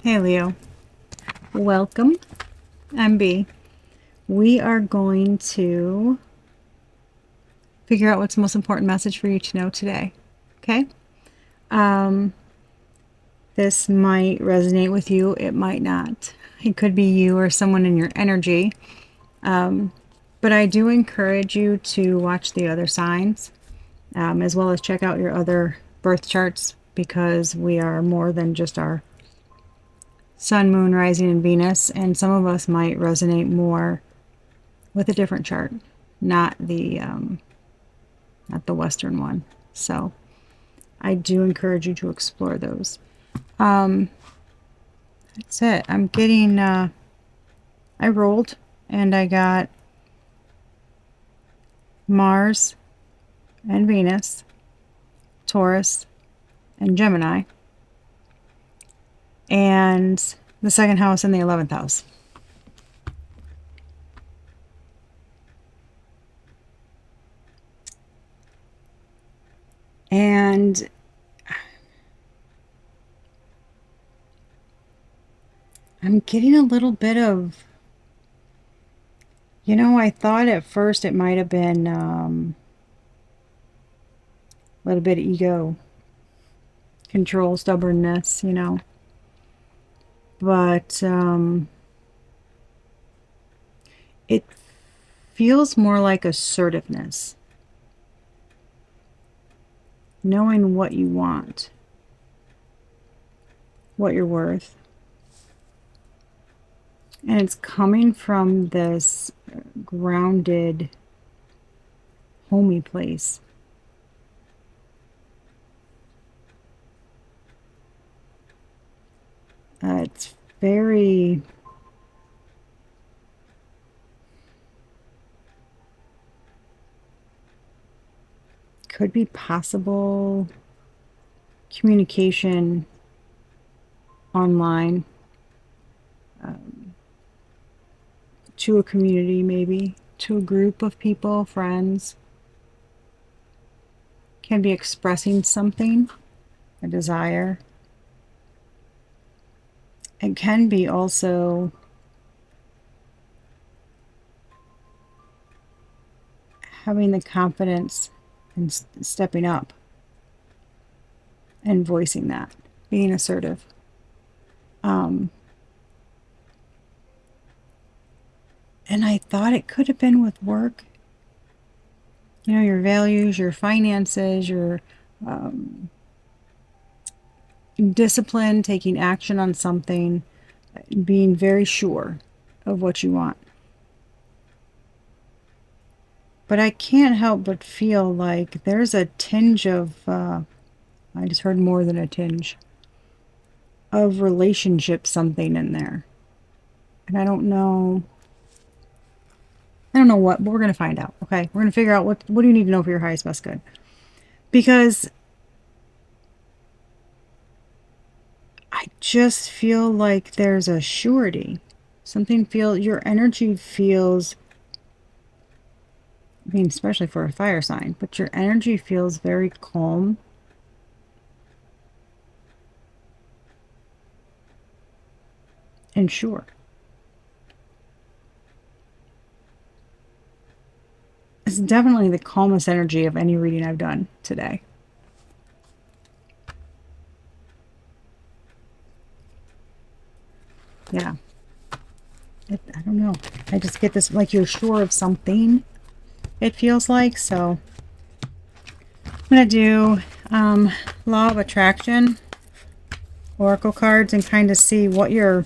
Hey Leo, welcome. I'm B. We are going to figure out what's the most important message for you to know today. Okay? This might resonate with you, it might not. It could be you or someone in your energy. But I do encourage you to watch the other signs, as well as check out your other birth charts, because we are more than just our sun, moon, rising, and Venus, and some of us might resonate more with a different chart, not the Western one. So I do encourage you to explore those. That's it. I'm getting. I rolled, and I got Mars and Venus, Taurus, and Gemini, and the second house and the 11th house. And I'm getting a little bit of, I thought at first it might have been a little bit of ego, control, stubbornness, but it feels more like assertiveness, knowing what you want, what you're worth. And it's coming from this grounded, homey place. It's very could be possible communication online, to a community, maybe to a group of people, friends. Can be expressing something, a desire. It can be also having the confidence and stepping up and voicing that, being assertive. And I thought it could have been with work. Your values, your finances, your discipline, taking action on something, being very sure of what you want. But I can't help but feel like there's a tinge of, I just heard more than a tinge, of relationship something in there. And I don't know what, but we're going to find out. Okay. We're going to figure out what do you need to know for your highest best good. Because I just feel like there's a surety. Your energy feels, especially for a fire sign, but your energy feels very calm and sure. It's definitely the calmest energy of any reading I've done today. Yeah. I don't know. I just get this, like you're sure of something, it feels like. So I'm going to do Law of Attraction, Oracle cards, and kind of see what you're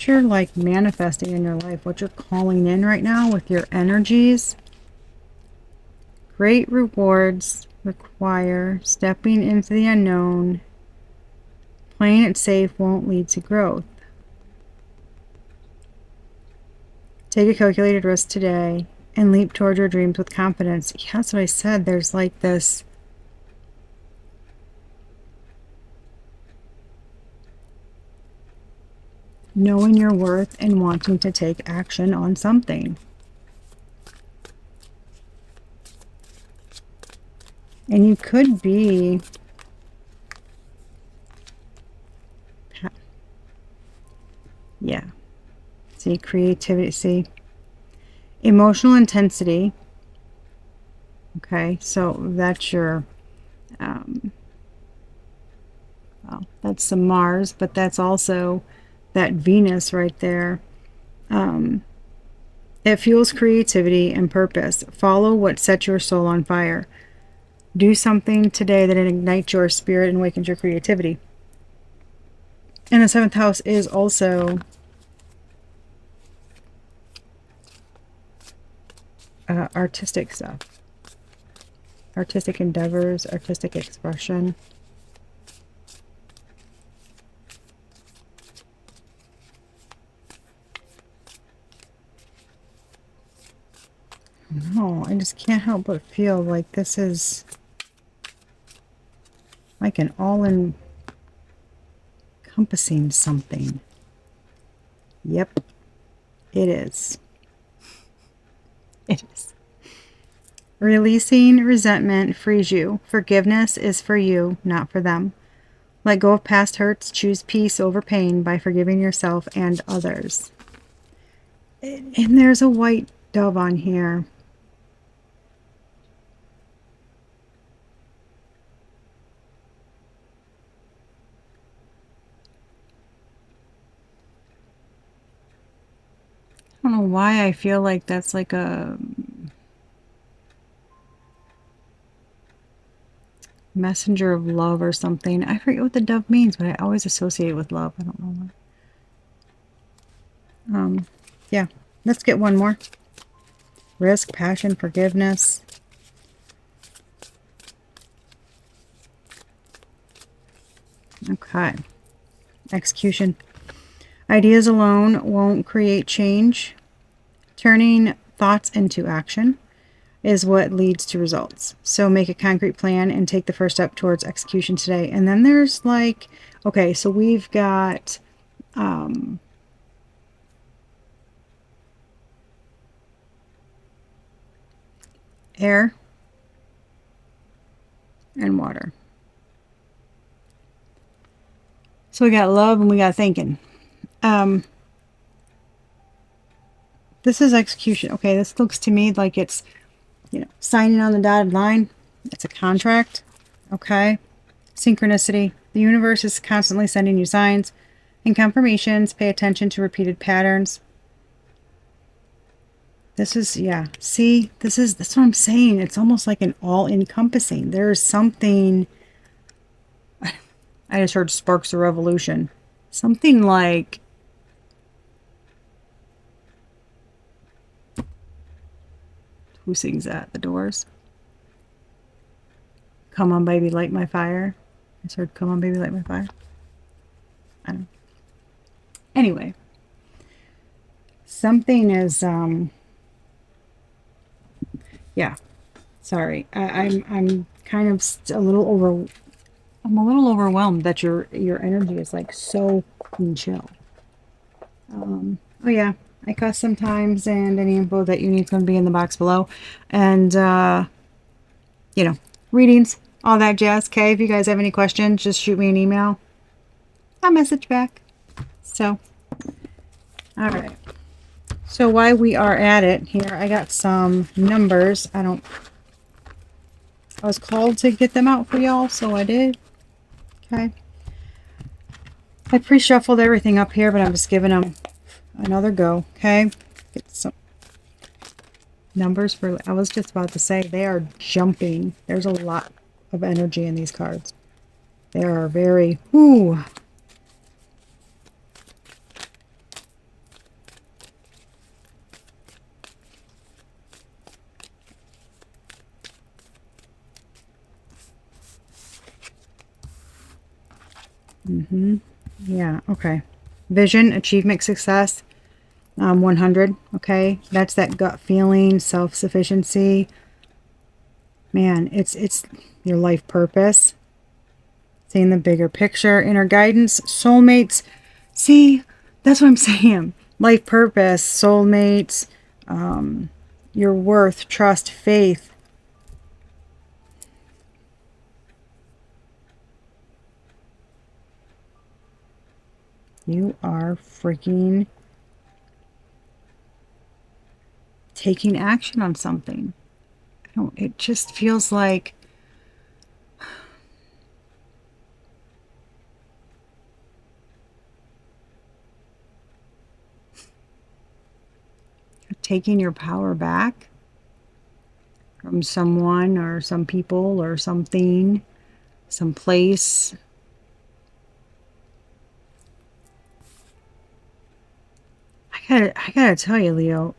like manifesting in your life, what you're calling in right now with your energies. Great rewards require stepping into the unknown. Playing it safe won't lead to growth. Take a calculated risk today and leap toward your dreams with confidence. Yeah, that's what I said. There's like this knowing your worth and wanting to take action on something. And you could be Yeah. See, creativity. See, emotional intensity. Okay, so that's your, well, that's the Mars, but that's also that Venus right there. It fuels creativity and purpose. Follow what sets your soul on fire. Do something today that ignites your spirit and awakens your creativity. And the seventh house is also artistic stuff, artistic endeavors, artistic expression. No, I just can't help but feel like this is like an all-encompassing something. Yep, it is. It is. Releasing resentment frees you. Forgiveness is for you, not for them. Let go of past hurts. Choose peace over pain by forgiving yourself and others. And there's a white dove on here. I don't know why I feel like that's like a messenger of love or something. I forget what the dove means, but I always associate it with love. I don't know why. Yeah, let's get one more. Risk, passion, forgiveness. Okay. Execution. Ideas alone won't create change. Turning thoughts into action is what leads to results. So make a concrete plan and take the first step towards execution today. And then there's like, okay, so we've got air and water. So we got love and we got thinking. This is execution. Okay, this looks to me like it's, you know, signing on the dotted line. It's a contract. Okay. Synchronicity. The universe is constantly sending you signs and confirmations. Pay attention to repeated patterns. This is, yeah. See, that's what I'm saying. It's almost like an all-encompassing. There's something. I just heard sparks of revolution. Something like, who sings that? The Doors. Come on, baby, light my fire. I just heard, come on, baby, light my fire. I don't know. Anyway, something is, yeah. Sorry, I'm kind of I'm a little overwhelmed that your energy is like so fucking chill. Oh yeah, I cuss sometimes, and any info that you need is going to be in the box below. And you know, readings, all that jazz. Okay, if you guys have any questions, just shoot me an email. I'll message back. So, all right. So while we are at it, here I got some numbers. I was called to get them out for y'all, so I did. Okay. I pre-shuffled everything up here, but I'm just giving them another go. Okay. Get some numbers for, I was just about to say, they are jumping. There's a lot of energy in these cards. They are very, ooh. Yeah, okay. Vision, achievement, success, 100, okay? That's that gut feeling, self-sufficiency. Man, it's your life purpose. Seeing the bigger picture, inner guidance, soulmates. See, that's what I'm saying. Life purpose, soulmates, your worth, trust, faith. You are freaking taking action on something. It just feels like you're taking your power back from someone or some people or something, some place. I gotta tell you, Leo,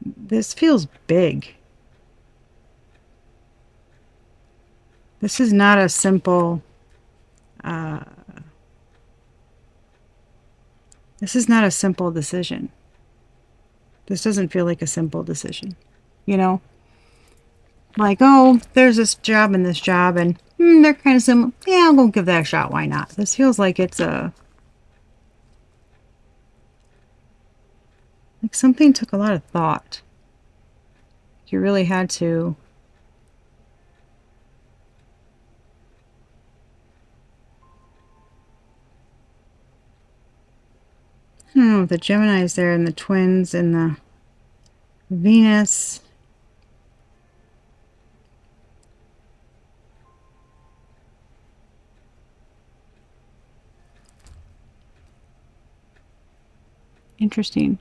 this feels big. This is not a simple, uh, this is not a simple decision. This doesn't feel like a simple decision. You know, like, oh, there's this job and this job, and they're kind of similar. Yeah, I'll go give that a shot. Why not? This feels like it's like something took a lot of thought. You really had to. I don't know, the Gemini's there and the twins and the Venus. Interesting.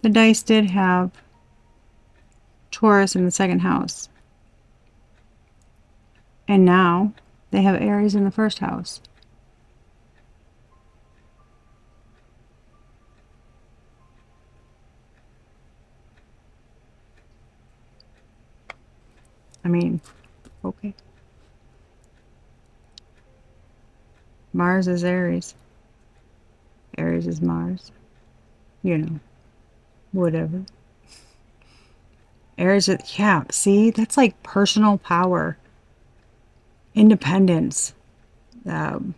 The dice did have Taurus in the second house. And now they have Aries in the first house. I mean, okay. Mars is Aries. Aries is Mars. You know, whatever. Aries, yeah, see, that's like personal power, independence. Um,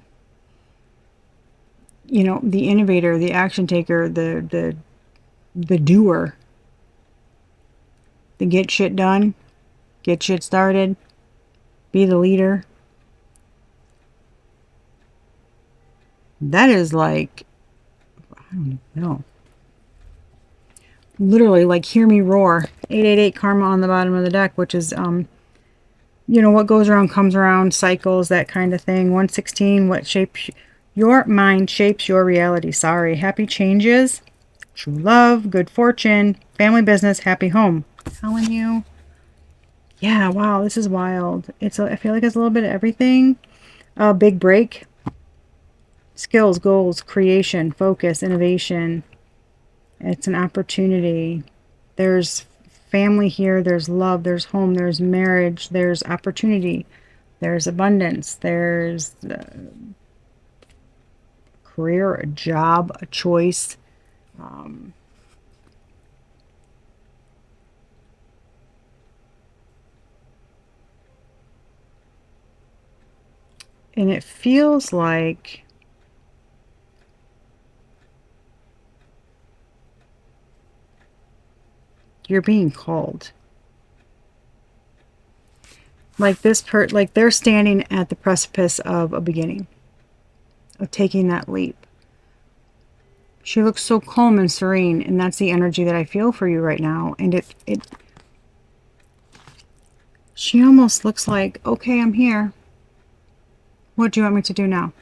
you know, the innovator, the action taker, the doer, the get shit done, get shit started, be the leader. That is like, I don't even know. Literally, like, hear me roar. 888 karma on the bottom of the deck, which is, you know, what goes around comes around, cycles, that kind of thing. 116, what shapes your mind shapes your reality. Sorry. Happy changes, true love, good fortune, family business, happy home. I'm telling you. Yeah, wow, this is wild. I feel like it's a little bit of everything. Big break. Skills, goals, creation, focus, innovation. It's an opportunity. There's family here, there's love, there's home, there's marriage, there's opportunity, there's abundance, there's career, a job, a choice. And it feels like you're being called. Like like they're standing at the precipice of a beginning, of taking that leap. She looks so calm and serene, and that's the energy that I feel for you right now. And she almost looks like, okay, I'm here. What do you want me to do now?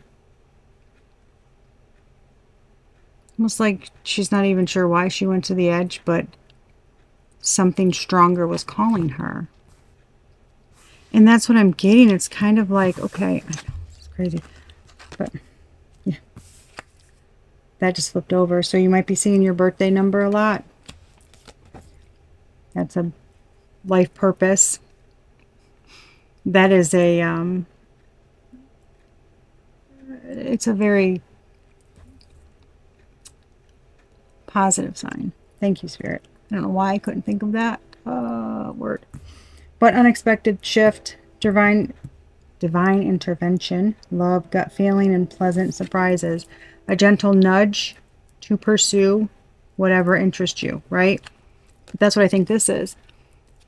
Almost like she's not even sure why she went to the edge, but something stronger was calling her. And that's what I'm getting. It's kind of like, okay, I know, it's crazy. But yeah, that just flipped over. So you might be seeing your birthday number a lot. That's a life purpose. That is it's a very positive sign. Thank you, Spirit. I don't know why I couldn't think of that word. But unexpected shift, divine intervention, love, gut feeling, and pleasant surprises. A gentle nudge to pursue whatever interests you, right? That's what I think this is.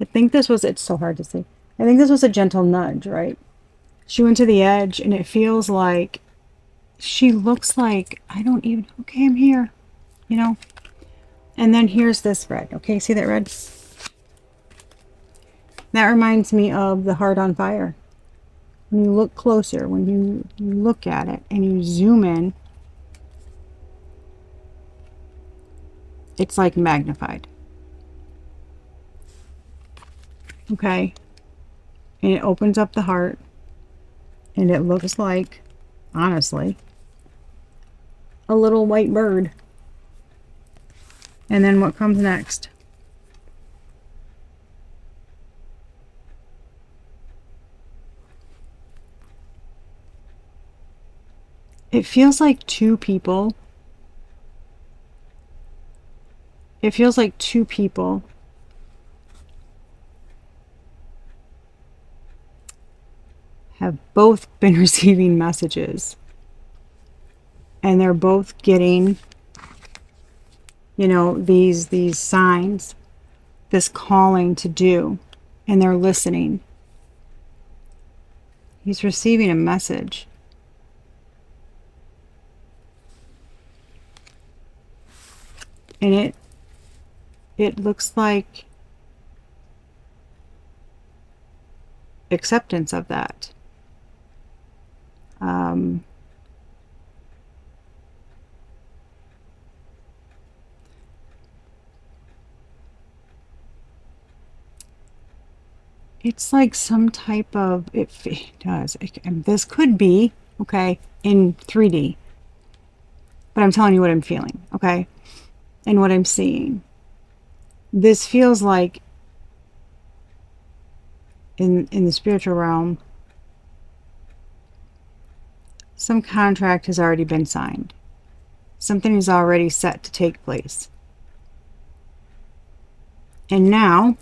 I think this was, it's so hard to see. I think this was a gentle nudge, right? She went to the edge, and it feels like she looks like, I don't even, okay, I'm here, you know? And then here's this red. Okay, see that red? That reminds me of the heart on fire. When you look closer, when you look at it and you zoom in, it's like magnified. Okay? And it opens up the heart, and it looks like, honestly, a little white bird. And then what comes next? It feels like two people. It feels like two people have both been receiving messages. And they're both getting, you know, these signs, this calling to do, and they're listening. He's receiving a message. And it looks like acceptance of that. It's like some type of, it does, and this could be, okay, in 3D, but I'm telling you what I'm feeling, okay, and what I'm seeing. This feels like in the spiritual realm, some contract has already been signed. Something is already set to take place. And now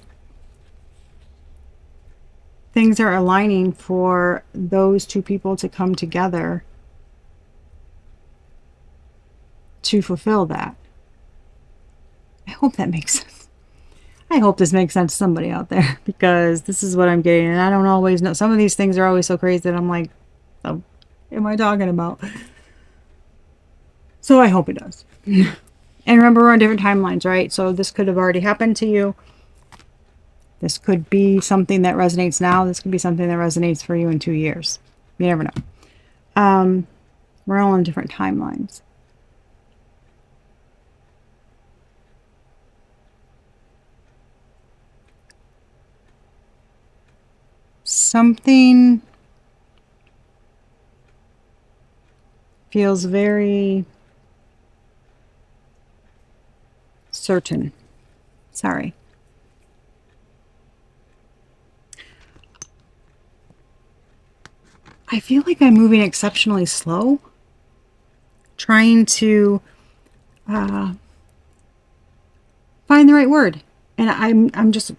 things are aligning for those two people to come together to fulfill that. I hope that makes sense. I hope this makes sense to somebody out there, because this is what I'm getting, and I don't always know. Some of these things are always so crazy that I'm like, oh, what am I talking about? So I hope it does. And remember, we're on different timelines, right? So this could have already happened to you. This could be something that resonates now. This could be something that resonates for you in 2 years. You never know. We're all on different timelines. Something feels very certain. Sorry. I feel like I'm moving exceptionally slow, trying to find the right word. And I'm just,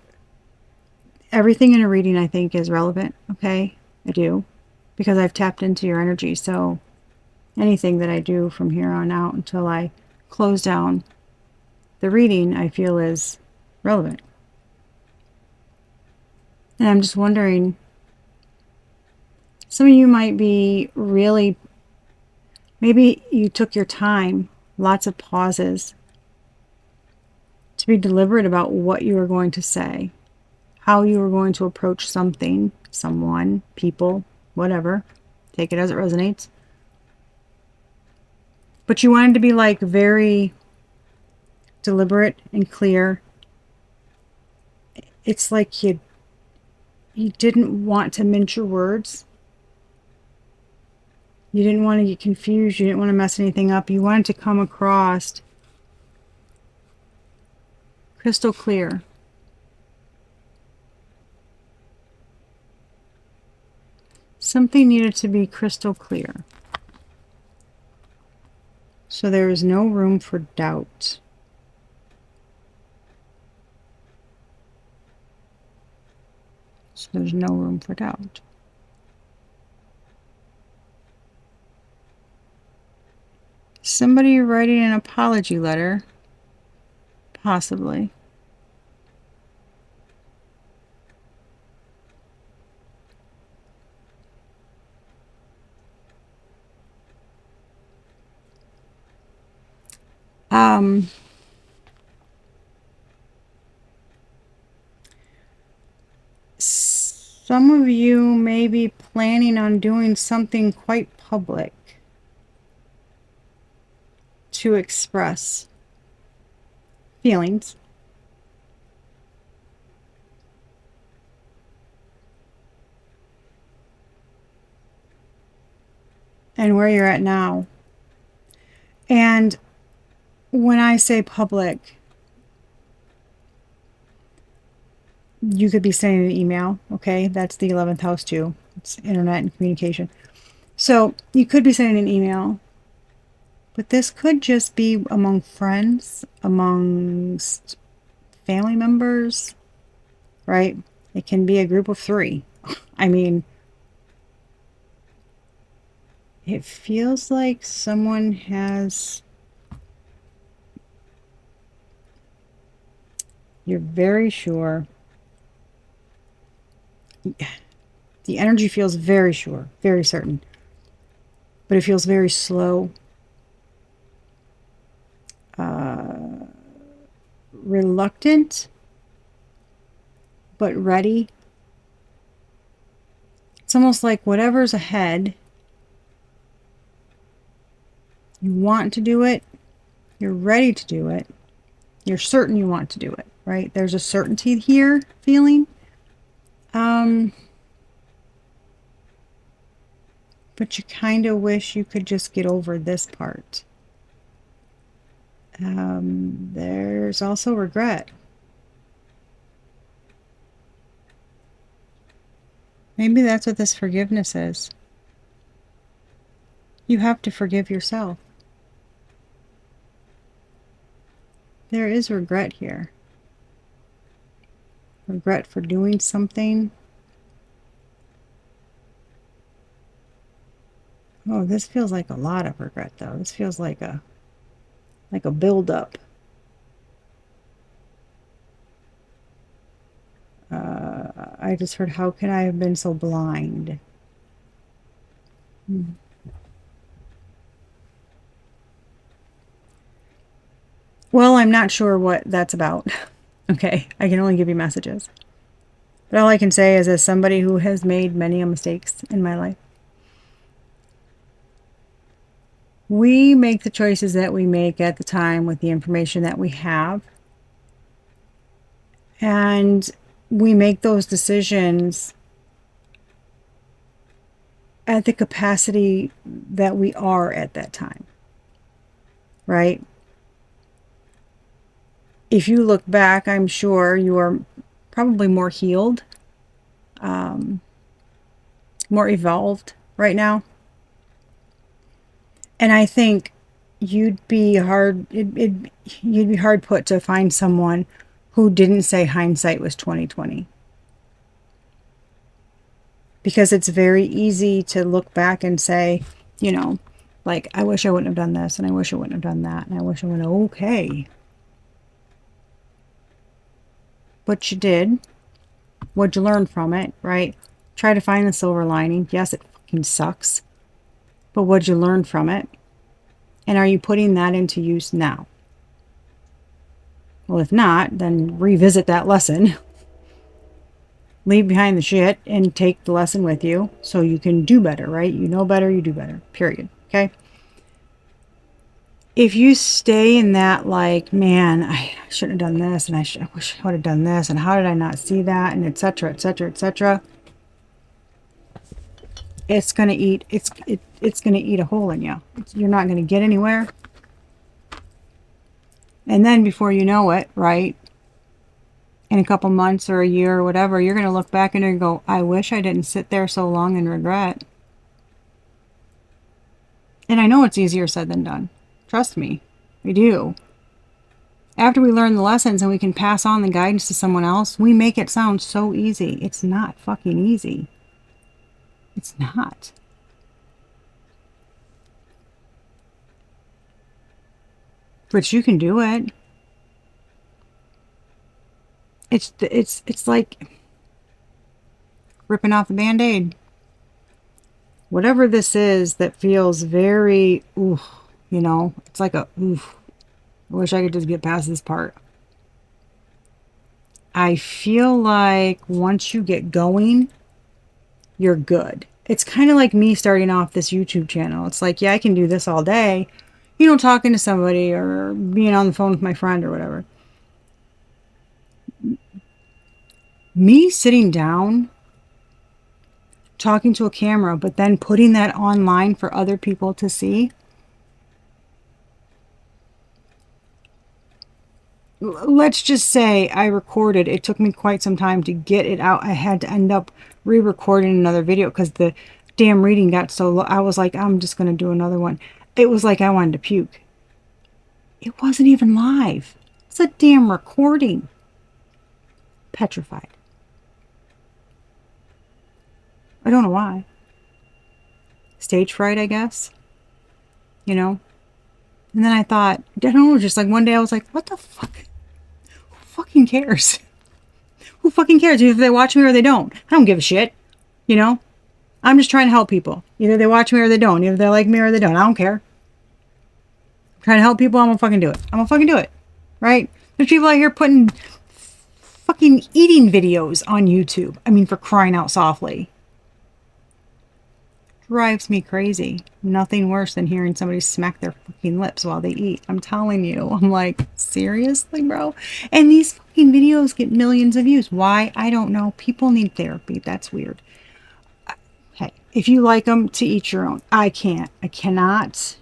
everything in a reading I think is relevant, okay? I do, because I've tapped into your energy. So anything that I do from here on out until I close down the reading, I feel is relevant. And I'm just wondering, some of you might be really, maybe you took your time, lots of pauses, to be deliberate about what you were going to say, how you were going to approach something, someone, people, whatever. Take it as it resonates. But you wanted to be like very deliberate and clear. It's like you didn't want to mince your words. You didn't want to get confused. You didn't want to mess anything up. You wanted to come across crystal clear. Something needed to be crystal clear. So there is no room for doubt. So there's no room for doubt. Somebody writing an apology letter, possibly. Some of you may be planning on doing something quite public to express feelings. And where you're at now. And when I say public, you could be sending an email, okay? That's the 11th house too. It's internet and communication. So you could be sending an email, but this could just be among friends, amongst family members, right? It can be a group of 3. I mean, it feels like someone has... You're very sure. The energy feels very sure, very certain. But it feels very slow. Reluctant, but ready. It's almost like whatever's ahead, you want to do it, you're ready to do it, you're certain you want to do it, right? There's a certainty here feeling. But you kind of wish you could just get over this part. There's also regret. Maybe that's what this forgiveness is. You have to forgive yourself. There is regret here. Regret for doing something. Oh, this feels like a lot of regret, though. This feels like a build-up. I just heard, how can I have been so blind? Well, I'm not sure what that's about. Okay, I can only give you messages. But all I can say is, as somebody who has made many mistakes in my life, we make the choices that we make at the time with the information that we have. And we make those decisions at the capacity that we are at that time, right? If you look back, I'm sure you are probably more healed, more evolved right now. And I think you'd be hard put to find someone who didn't say hindsight was 2020. Because it's very easy to look back and say, you know, like, I wish I wouldn't have done this, and I wish I wouldn't have done that, and I wish I would have... Okay. But you did. What'd you learn from it, right? Try to find the silver lining. Yes, it fucking sucks. But what'd you learn from it? And are you putting that into use now? Well, if not, then revisit that lesson. Leave behind the shit and take the lesson with you so you can do better, right? You know better, you do better, period. Okay? If you stay in that, like, man, I shouldn't have done this, and I wish I would have done this, and how did I not see that, and etc., etc., etc., it's gonna eat a hole in you. You're not gonna get anywhere. And then before you know it, right, in a couple months or a year or whatever, you're going to look back and go, I wish I didn't sit there so long and regret. And I know it's easier said than done. Trust me, I do. After we learn the lessons and we can pass on the guidance to someone else, we make it sound so easy. It's not fucking easy. It's not. But you can do it. It's like ripping off the Band-Aid. Whatever this is that feels very, oof, you know, it's like a oof, I wish I could just get past this part. I feel like once you get going, you're good. It's kind of like me starting off this YouTube channel. It's like, yeah, I can do this all day, you know, talking to somebody or being on the phone with my friend or whatever. Me sitting down, talking to a camera, but then putting that online for other people to see. Let's just say I recorded. It took me quite some time to get it out. I had to end up re-recording another video because the damn reading got so low. I was like, I'm just going to do another one. It was like I wanted to puke. It wasn't even live. It's a damn recording. Petrified. I don't know why. Stage fright, I guess. You know? And then I thought, I don't know, just like one day I was like, what the fuck? Who fucking cares? Who fucking cares if they watch me or they don't? I don't give a shit. You know? I'm just trying to help people. Either they watch me or they don't. Either they like me or they don't. I don't care. I'm trying to help people. I'm gonna fucking do it. I'm gonna fucking do it. Right? There's people out here putting fucking eating videos on YouTube. I mean, for crying out softly. Drives me crazy. Nothing worse than hearing somebody smack their fucking lips while they eat. I'm telling you. I'm like, seriously, bro? And these fucking videos get millions of views. Why? I don't know. People need therapy. That's weird. Hey, if you like them, to each your own. I can't. I cannot.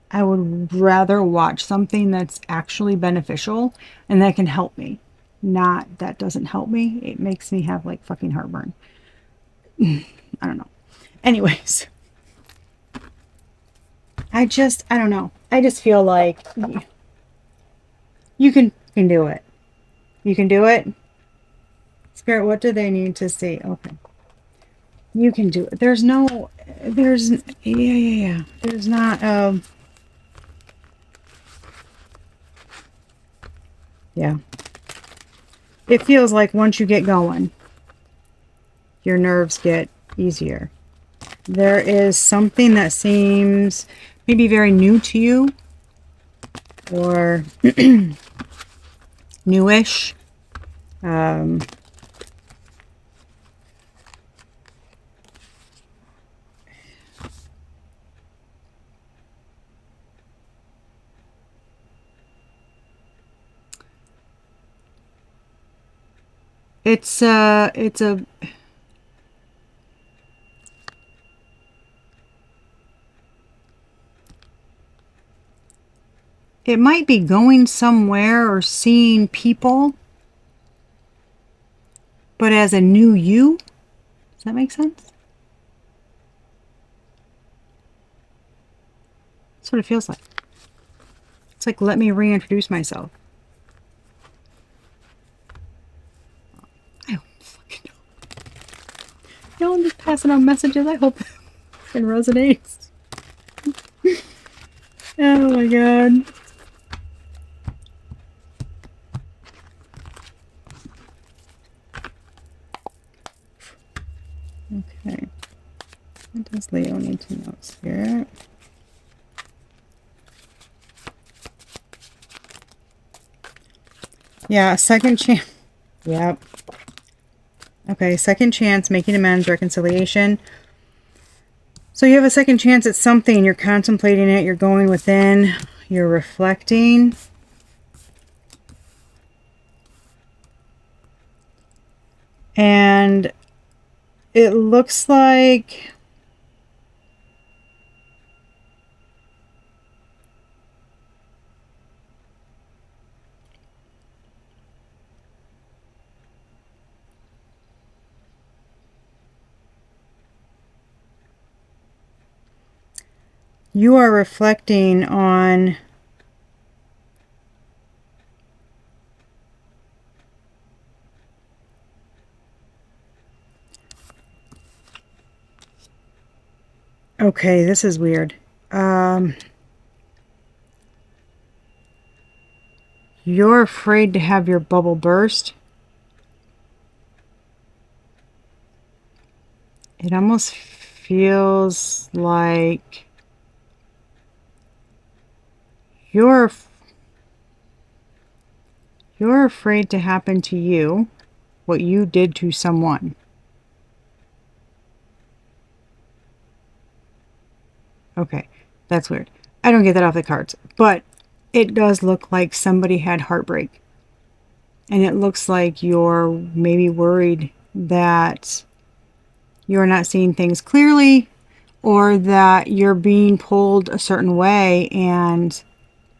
I would rather watch something that's actually beneficial and that can help me. Not that doesn't help me. It makes me have like fucking heartburn. I don't know. Anyways, I don't know. I just feel like you can do it. You can do it. Spirit, what do they need to see? Okay. You can do it. There's not, yeah. It feels like once you get going, your nerves get easier. There is something that seems maybe very new to you or newish. It's a it might be going somewhere or seeing people, but as a new you. Does that make sense? That's what it feels like. It's like, let me reintroduce myself. I don't fucking know. You know, I'm just passing on messages. I hope it resonates. Oh my god. Okay. What does Leo need to know, Spirit? Yeah, second chance. Yep. Okay, second chance, making amends, reconciliation. So you have a second chance at something. You're contemplating it. You're going within. You're reflecting. And it looks like you are reflecting on okay, this is weird. You're afraid to have your bubble burst. It almost feels like you're You're afraid to happen to you what you did to someone. Okay, that's weird. I don't get that off the cards, but it does look like somebody had heartbreak. And it looks like you're maybe worried that you're not seeing things clearly, or that you're being pulled a certain way and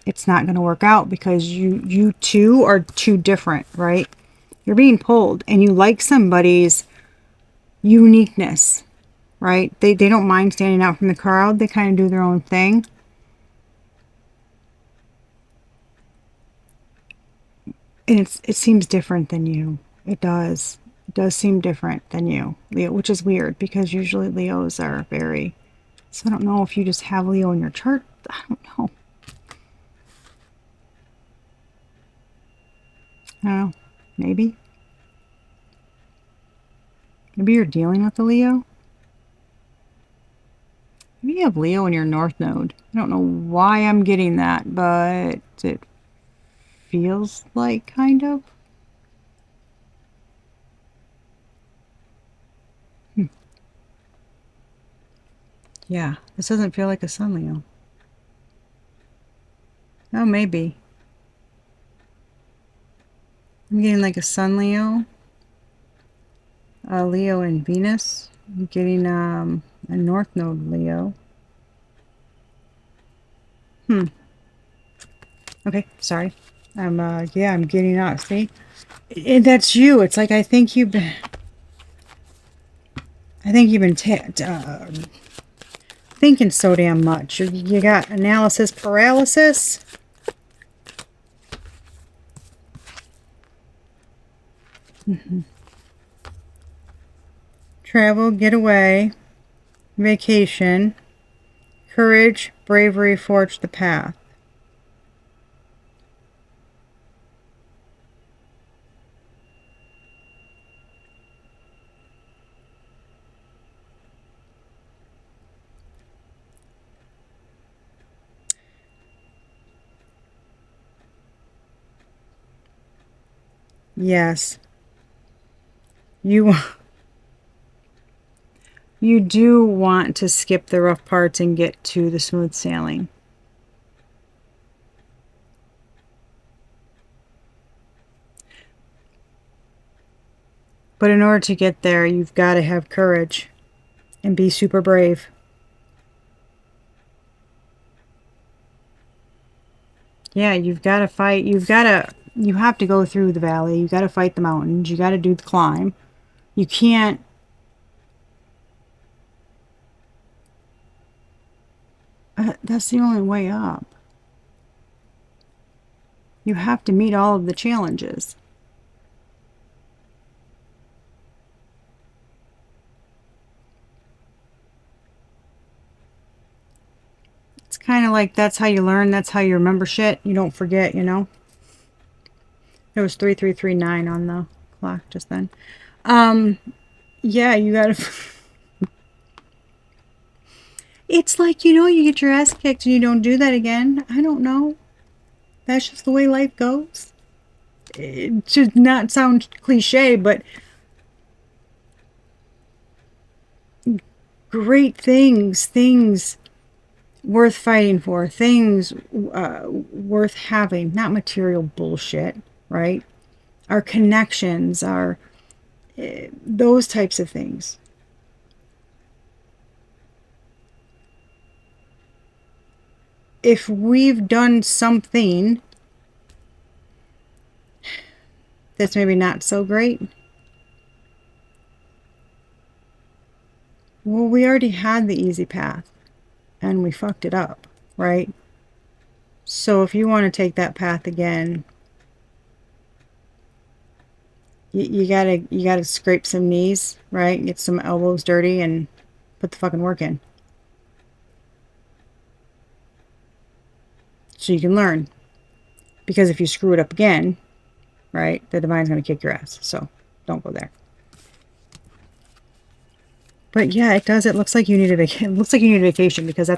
it's not going to work out because you two are too different, right? You're being pulled and you like somebody's uniqueness, right? They don't mind standing out from the crowd. They kind of do their own thing. And it seems different than you. It does. It does seem different than you, Leo, which is weird because usually Leos are very... So I don't know if you just have Leo in your chart. I don't know. I don't know. Maybe. Maybe you're dealing with the Leo. Maybe you have Leo in your North Node. I don't know why I'm getting that, but it feels like kind of. Yeah, this doesn't feel like a Sun Leo. Oh, maybe. I'm getting like a Sun Leo, a Leo and Venus. I'm getting a North Node Leo. Okay, sorry. Yeah, I'm getting out. See, that's you. It's like I think you've been thinking so damn much. You got analysis paralysis. Travel, get away, vacation, courage, bravery, forge the path. Yes, you you do want to skip the rough parts and get to the smooth sailing. But in order to get there, you've got to have courage and be super brave. Yeah, you've got to fight. You have to go through the valley. You got to fight the mountains. You got to do the climb. You can't. That's the only way up. You have to meet all of the challenges. It's kind of like that's how you learn. That's how you remember shit. You don't forget, you know. It was 3339 on the clock just then. Yeah, you gotta. It's like, you know, you get your ass kicked and you don't do that again. I don't know. That's just the way life goes. It should not sound cliche, but great things worth fighting for, things worth having, not material bullshit, right? Our connections, our those types of things. If we've done something that's maybe not so great, well, we already had the easy path and we fucked it up, right? So if you want to take that path again, you gotta scrape some knees, right? Get some elbows dirty and put the fucking work in. So you can learn. Because if you screw it up again, right, the divine's going to kick your ass. So don't go there. But yeah, it does. It looks like you need a vacation. It looks like you need a vacation because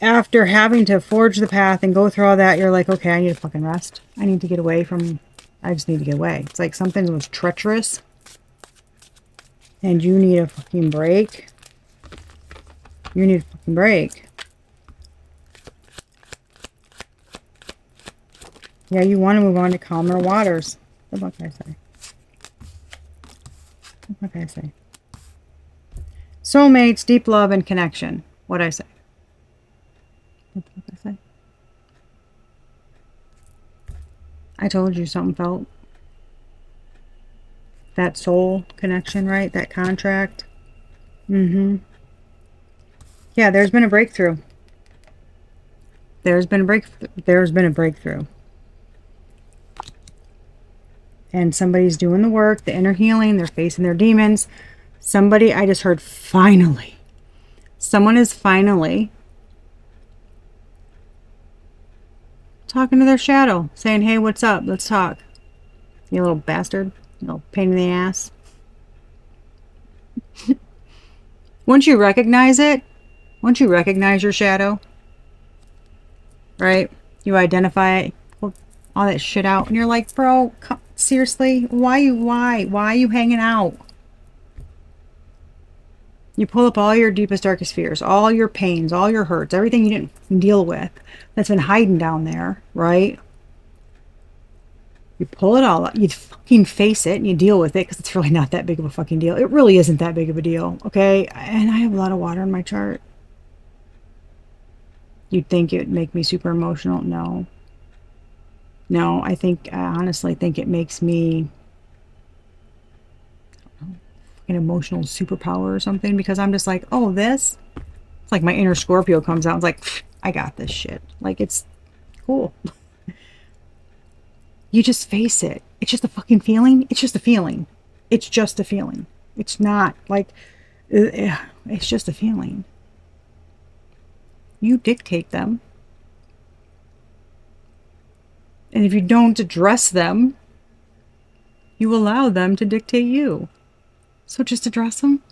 after having to forge the path and go through all that, you're like, okay, I need to fucking rest. I need to get away from, I just need to get away. It's like something was treacherous and you need a fucking break. You need a fucking break. Yeah, you want to move on to calmer waters. What can I say? What can I say? Soulmates, deep love, and connection. What'd I say? What did I say? I told you something felt. That soul connection, right? That contract. Mm-hmm. Yeah, there's been a breakthrough. There's been a breakthrough. And somebody's doing the work, the inner healing, they're facing their demons. Somebody, I just heard finally. Someone is finally talking to their shadow, saying, hey, what's up? Let's talk. You little bastard. You little pain in the ass. Once you recognize it, once you recognize your shadow, right? You identify it, pull all that shit out, and you're like, bro, seriously? Why are you hanging out? You pull up all your deepest, darkest fears, all your pains, all your hurts, everything you didn't deal with that's been hiding down there, right? You pull it all up, you fucking face it, and you deal with it, because it's really not that big of a fucking deal. It really isn't that big of a deal, okay? And I have a lot of water in my chart. You'd think it would make me super emotional. No. No, I honestly think it makes me an emotional superpower or something, because I'm just like, oh, this? It's like my inner Scorpio comes out. It's like, I got this shit. Like, it's cool. You just face it. It's just a fucking feeling. It's just a feeling. It's just a feeling. It's not like, it's just a feeling. You dictate them. And if you don't address them, you allow them to dictate you. So just address them.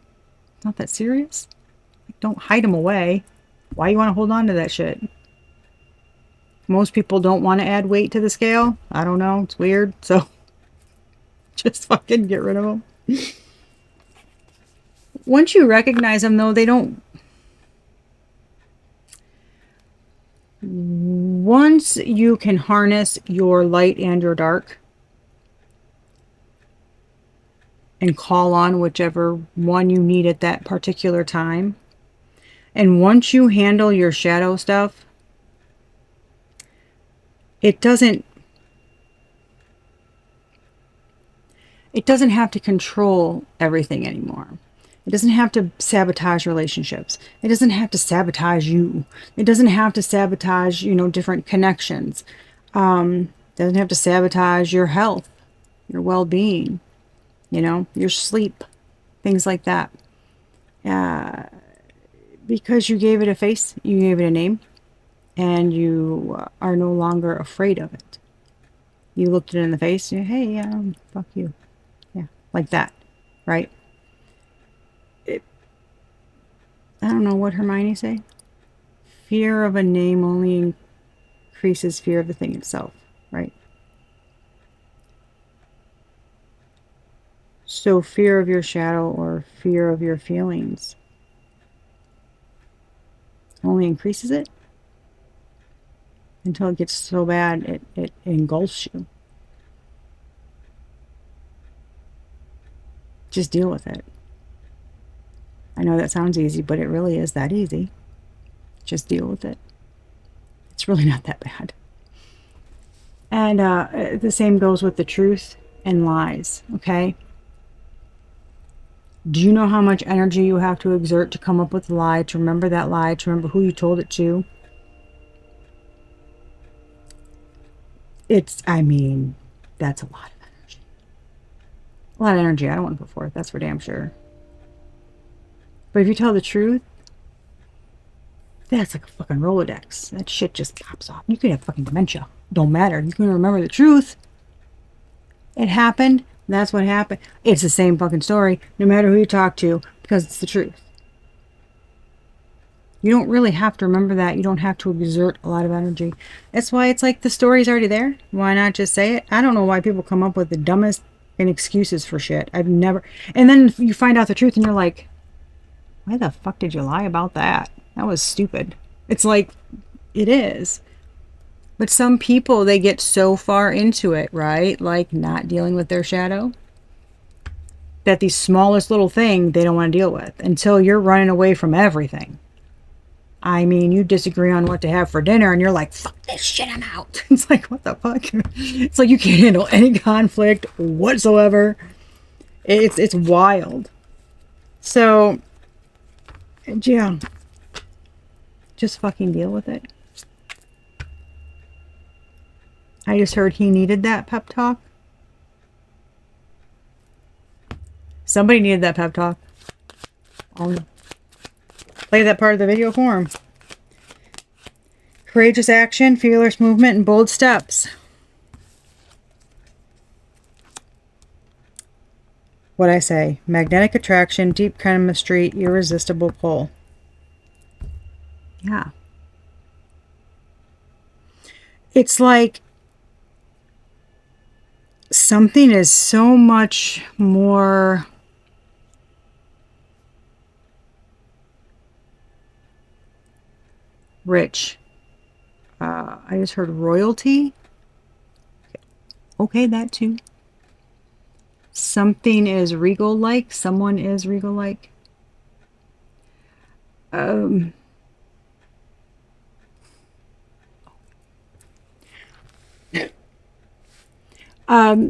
It's not that serious. Like, don't hide them away. Why you want to hold on to that shit? Most people don't want to add weight to the scale. I don't know. It's weird. So just fucking get rid of them. Once you recognize them, though, they don't. Once you can harness your light and your dark and call on whichever one you need at that particular time, and once you handle your shadow stuff, it doesn't have to control everything anymore. It doesn't have to sabotage relationships. It doesn't have to sabotage you. It doesn't have to sabotage, different connections. It doesn't have to sabotage your health, your well-being, your sleep, things like that. Because you gave it a face, you gave it a name, and you are no longer afraid of it. You looked it in the face, hey, fuck you. Yeah, like that, right? I don't know what Hermione say. Fear of a name only increases fear of the thing itself, right? So fear of your shadow or fear of your feelings only increases it until it gets so bad it engulfs you. Just deal with it. I know that sounds easy, but it really is that easy. Just deal with it. It's really not that bad. And the same goes with the truth and lies, okay? Do you know how much energy you have to exert to come up with a lie, to remember that lie, to remember who you told it to? That's a lot of energy. A lot of energy I don't want to put forth, that's for damn sure. But if you tell the truth, that's like a fucking Rolodex. That shit just pops off. You could have fucking dementia. Don't matter. You can remember the truth. It happened. That's what happened. It's the same fucking story, no matter who you talk to, because it's the truth. You don't really have to remember that. You don't have to exert a lot of energy. That's why it's like the story's already there. Why not just say it? I don't know why people come up with the dumbest and excuses for shit. I've never. And then you find out the truth and you're like, why the fuck did you lie about that? That was stupid. It's like, it is. But some people, they get so far into it, right? Like not dealing with their shadow, that the smallest little thing they don't want to deal with until you're running away from everything. I mean, you disagree on what to have for dinner and you're like, fuck this shit, I'm out. It's like, what the fuck? It's like you can't handle any conflict whatsoever. It's wild. So, yeah, just fucking deal with it. I just heard he needed that pep talk. Somebody needed that pep talk. I'll play that part of the video for him. Courageous action, fearless movement, and bold steps. What'd I say? Magnetic attraction, deep chemistry, irresistible pull. Yeah. It's like something is so much more rich. I just heard royalty. Okay, that too. Something is regal-like. Someone is regal-like.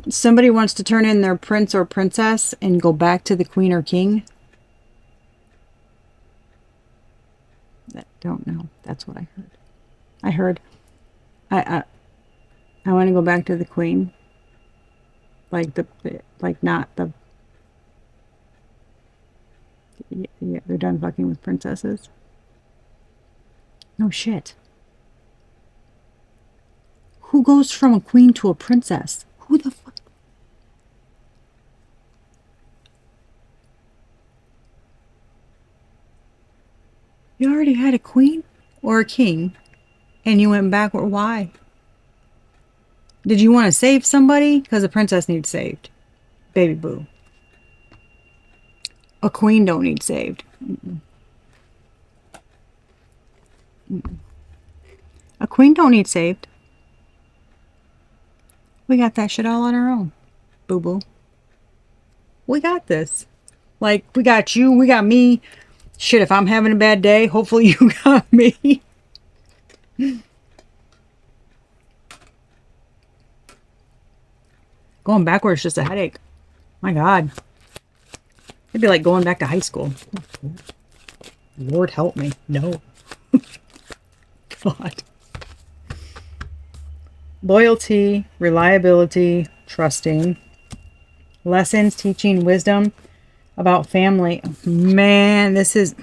Somebody wants to turn in their prince or princess and go back to the queen or king. I don't know. That's what I heard. I want to go back to the queen. Like not the. Yeah, they're done fucking with princesses. No shit. Who goes from a queen to a princess? Who the fuck? You already had a queen or a king and you went backward. Why? Did you want to save somebody? Because a princess needs saved. Baby boo. A queen don't need saved. A queen don't need saved. We got that shit all on our own. Boo boo. We got this. Like, we got you, we got me. Shit, if I'm having a bad day, hopefully you got me. Going backwards is just a headache. My God. It'd be like going back to high school. Lord help me. No. God. Loyalty, reliability, trusting. Lessons, teaching, wisdom about family. Man, this is...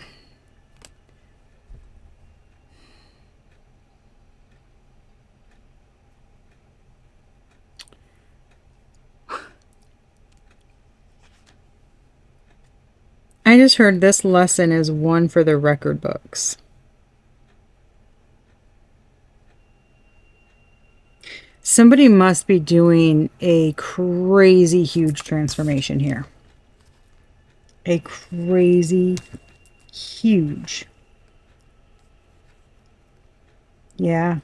I just heard this lesson is one for the record books. Somebody must be doing a crazy huge transformation here. A crazy huge. Yeah.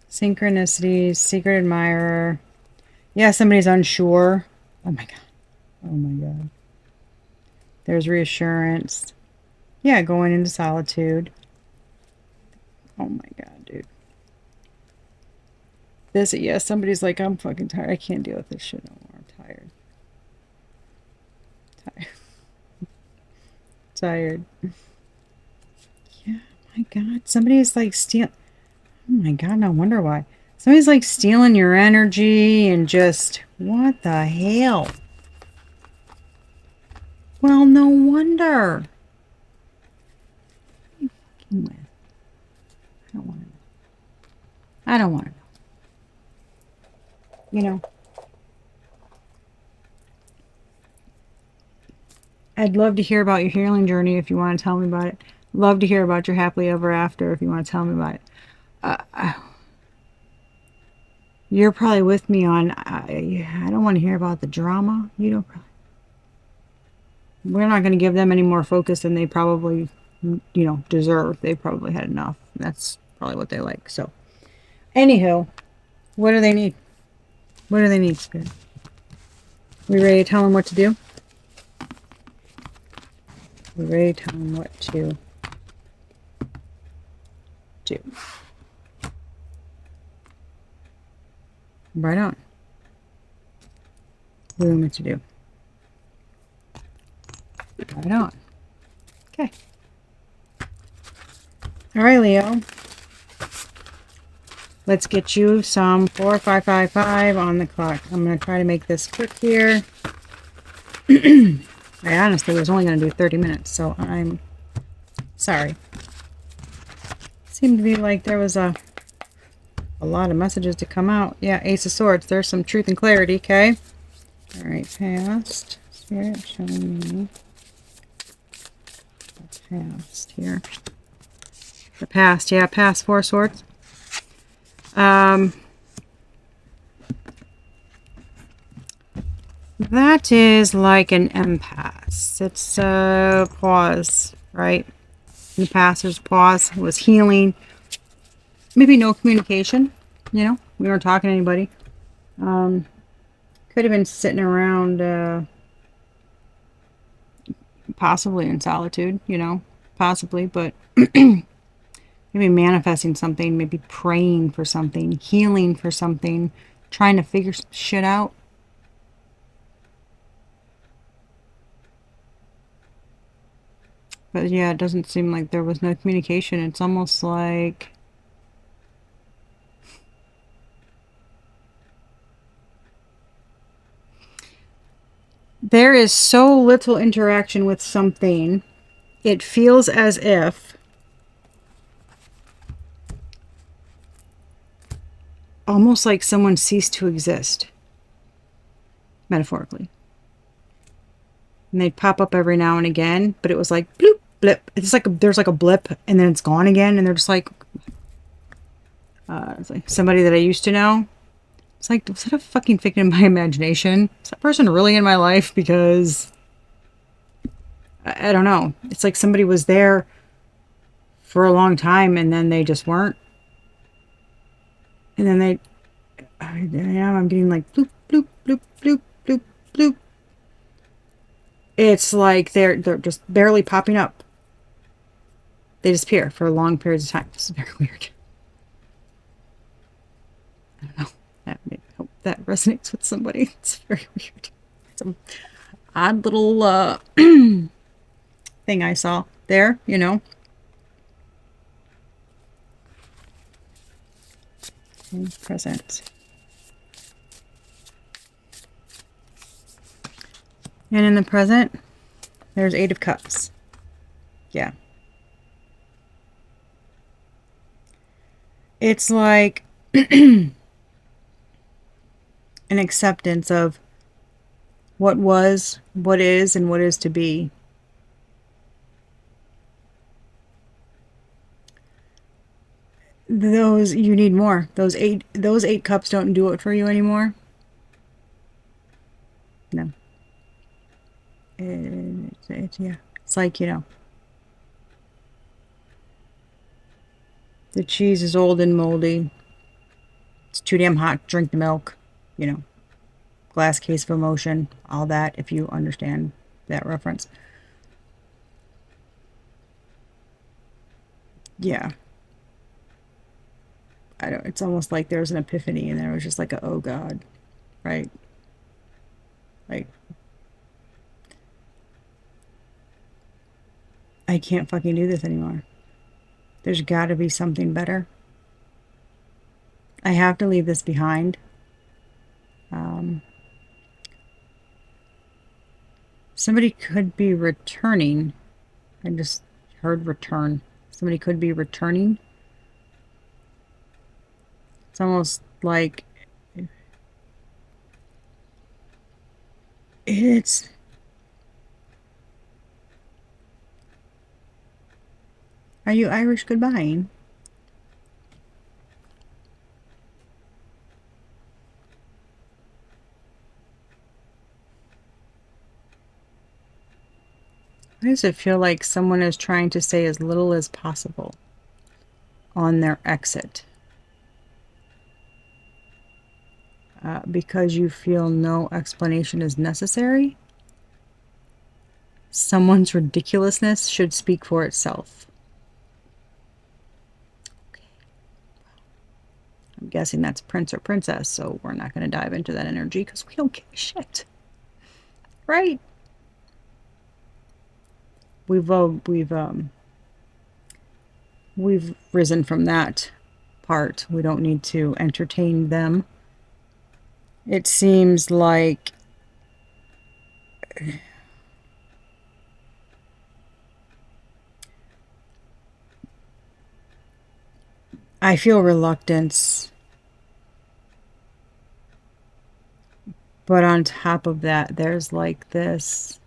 Synchronicities, secret admirer. Yeah, somebody's unsure. Oh my God. Oh my God. There's reassurance. Yeah, going into solitude. Oh my God, dude. This, yeah, somebody's like, I'm fucking tired. I can't deal with this shit no more. I'm tired. Tired. Yeah, my God. Somebody's like stealing. Oh my God, no wonder why. Somebody's like stealing your energy and just, what the hell? Well, no wonder. What are you fucking with? I don't want to know. I don't want to know. You know. I'd love to hear about your healing journey if you want to tell me about it. Love to hear about your happily ever after if you want to tell me about it. You're probably with me on, I don't want to hear about the drama. You don't probably, we're not going to give them any more focus than they probably, deserve. They probably had enough. That's probably what they like. So, anywho, what do they need? What do they need, Spirit? We ready to tell them what to do? We ready to tell them what to do? Right on. What do we want to do? Right on. Okay. All right, Leo. Let's get you some 4555 on the clock. I'm going to try to make this quick here. I honestly was only going to do 30 minutes, so I'm sorry. Seemed to be like there was a lot of messages to come out. Yeah, Ace of Swords. There's some truth and clarity, okay? All right, past. Spirit, show me the past here. The past, yeah, past 4 swords. That is like an impasse. It's a pause, right? In the past, there's a pause. It was healing. Maybe no communication. We weren't talking to anybody. Could have been sitting around, possibly in solitude, possibly, but maybe manifesting something, maybe praying for something, healing for something, trying to figure shit out. But yeah, it doesn't seem like there was no communication. It's almost like there is so little interaction with something. It feels as if almost like someone ceased to exist, metaphorically. And they'd pop up every now and again, but it was like bloop, blip. It's like there's like a blip, and then it's gone again, and they're just like, it's like somebody that I used to know. It's like, was that a fucking figment of my imagination? Is that person really in my life? Because I don't know. It's like somebody was there for a long time, and then they just weren't. And then I'm getting like bloop, bloop, bloop, bloop, bloop, bloop. It's like they're just barely popping up. They disappear for long periods of time. It's very weird. I don't know. I hope that resonates with somebody. It's very weird. It's an odd little thing I saw there, Present. And in the present, there's 8 of Cups. Yeah. It's like an acceptance of what was, what is, and what is to be. Those, you need more. Those eight cups don't do it for you anymore. No. Yeah. It's like, the cheese is old and moldy. It's too damn hot. Drink the milk. Glass case of emotion. All that, if you understand that reference. Yeah. It's almost like there was an epiphany and there was just like a, oh God, right? Like, I can't fucking do this anymore. There's got to be something better. I have to leave this behind. Somebody could be returning. I just heard return. Somebody could be returning. It's almost like it's Are you Irish goodbye? Why does it feel like someone is trying to say as little as possible on their exit? Because you feel no explanation is necessary? Someone's ridiculousness should speak for itself. Okay. I'm guessing that's prince or princess, so we're not going to dive into that energy because we don't give a shit. Right? We've risen from that part. We don't need to entertain them. It seems like I feel reluctance, but on top of that, there's like this,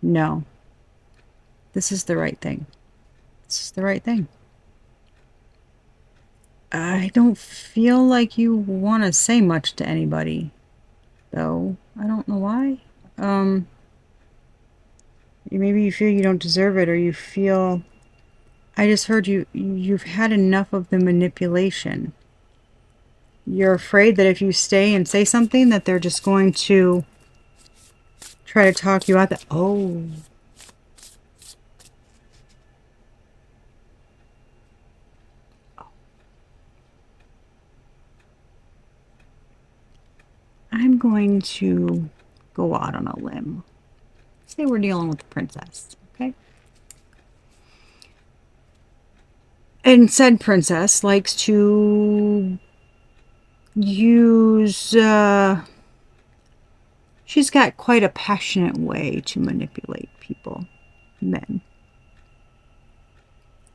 no, this is the right thing. This is the right thing. I don't feel like you want to say much to anybody, though. I don't know why. Maybe you feel you don't deserve it, or you feel, I just heard you've had enough of the manipulation. You're afraid that if you stay and say something that they're just going to try to talk you out that, oh. I'm going to go out on a limb. Say we're dealing with the princess, okay? And said princess likes to use, she's got quite a passionate way to manipulate people, men.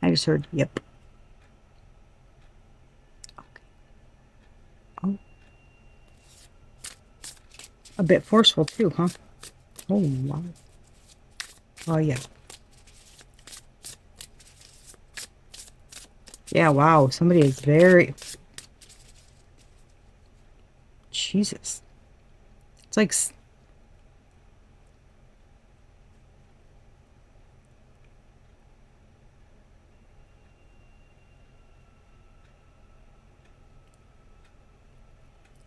I just heard, yep. Okay. Oh. A bit forceful too, huh? Oh, wow. Oh, yeah. Yeah, wow. Somebody is very... Jesus. It's like...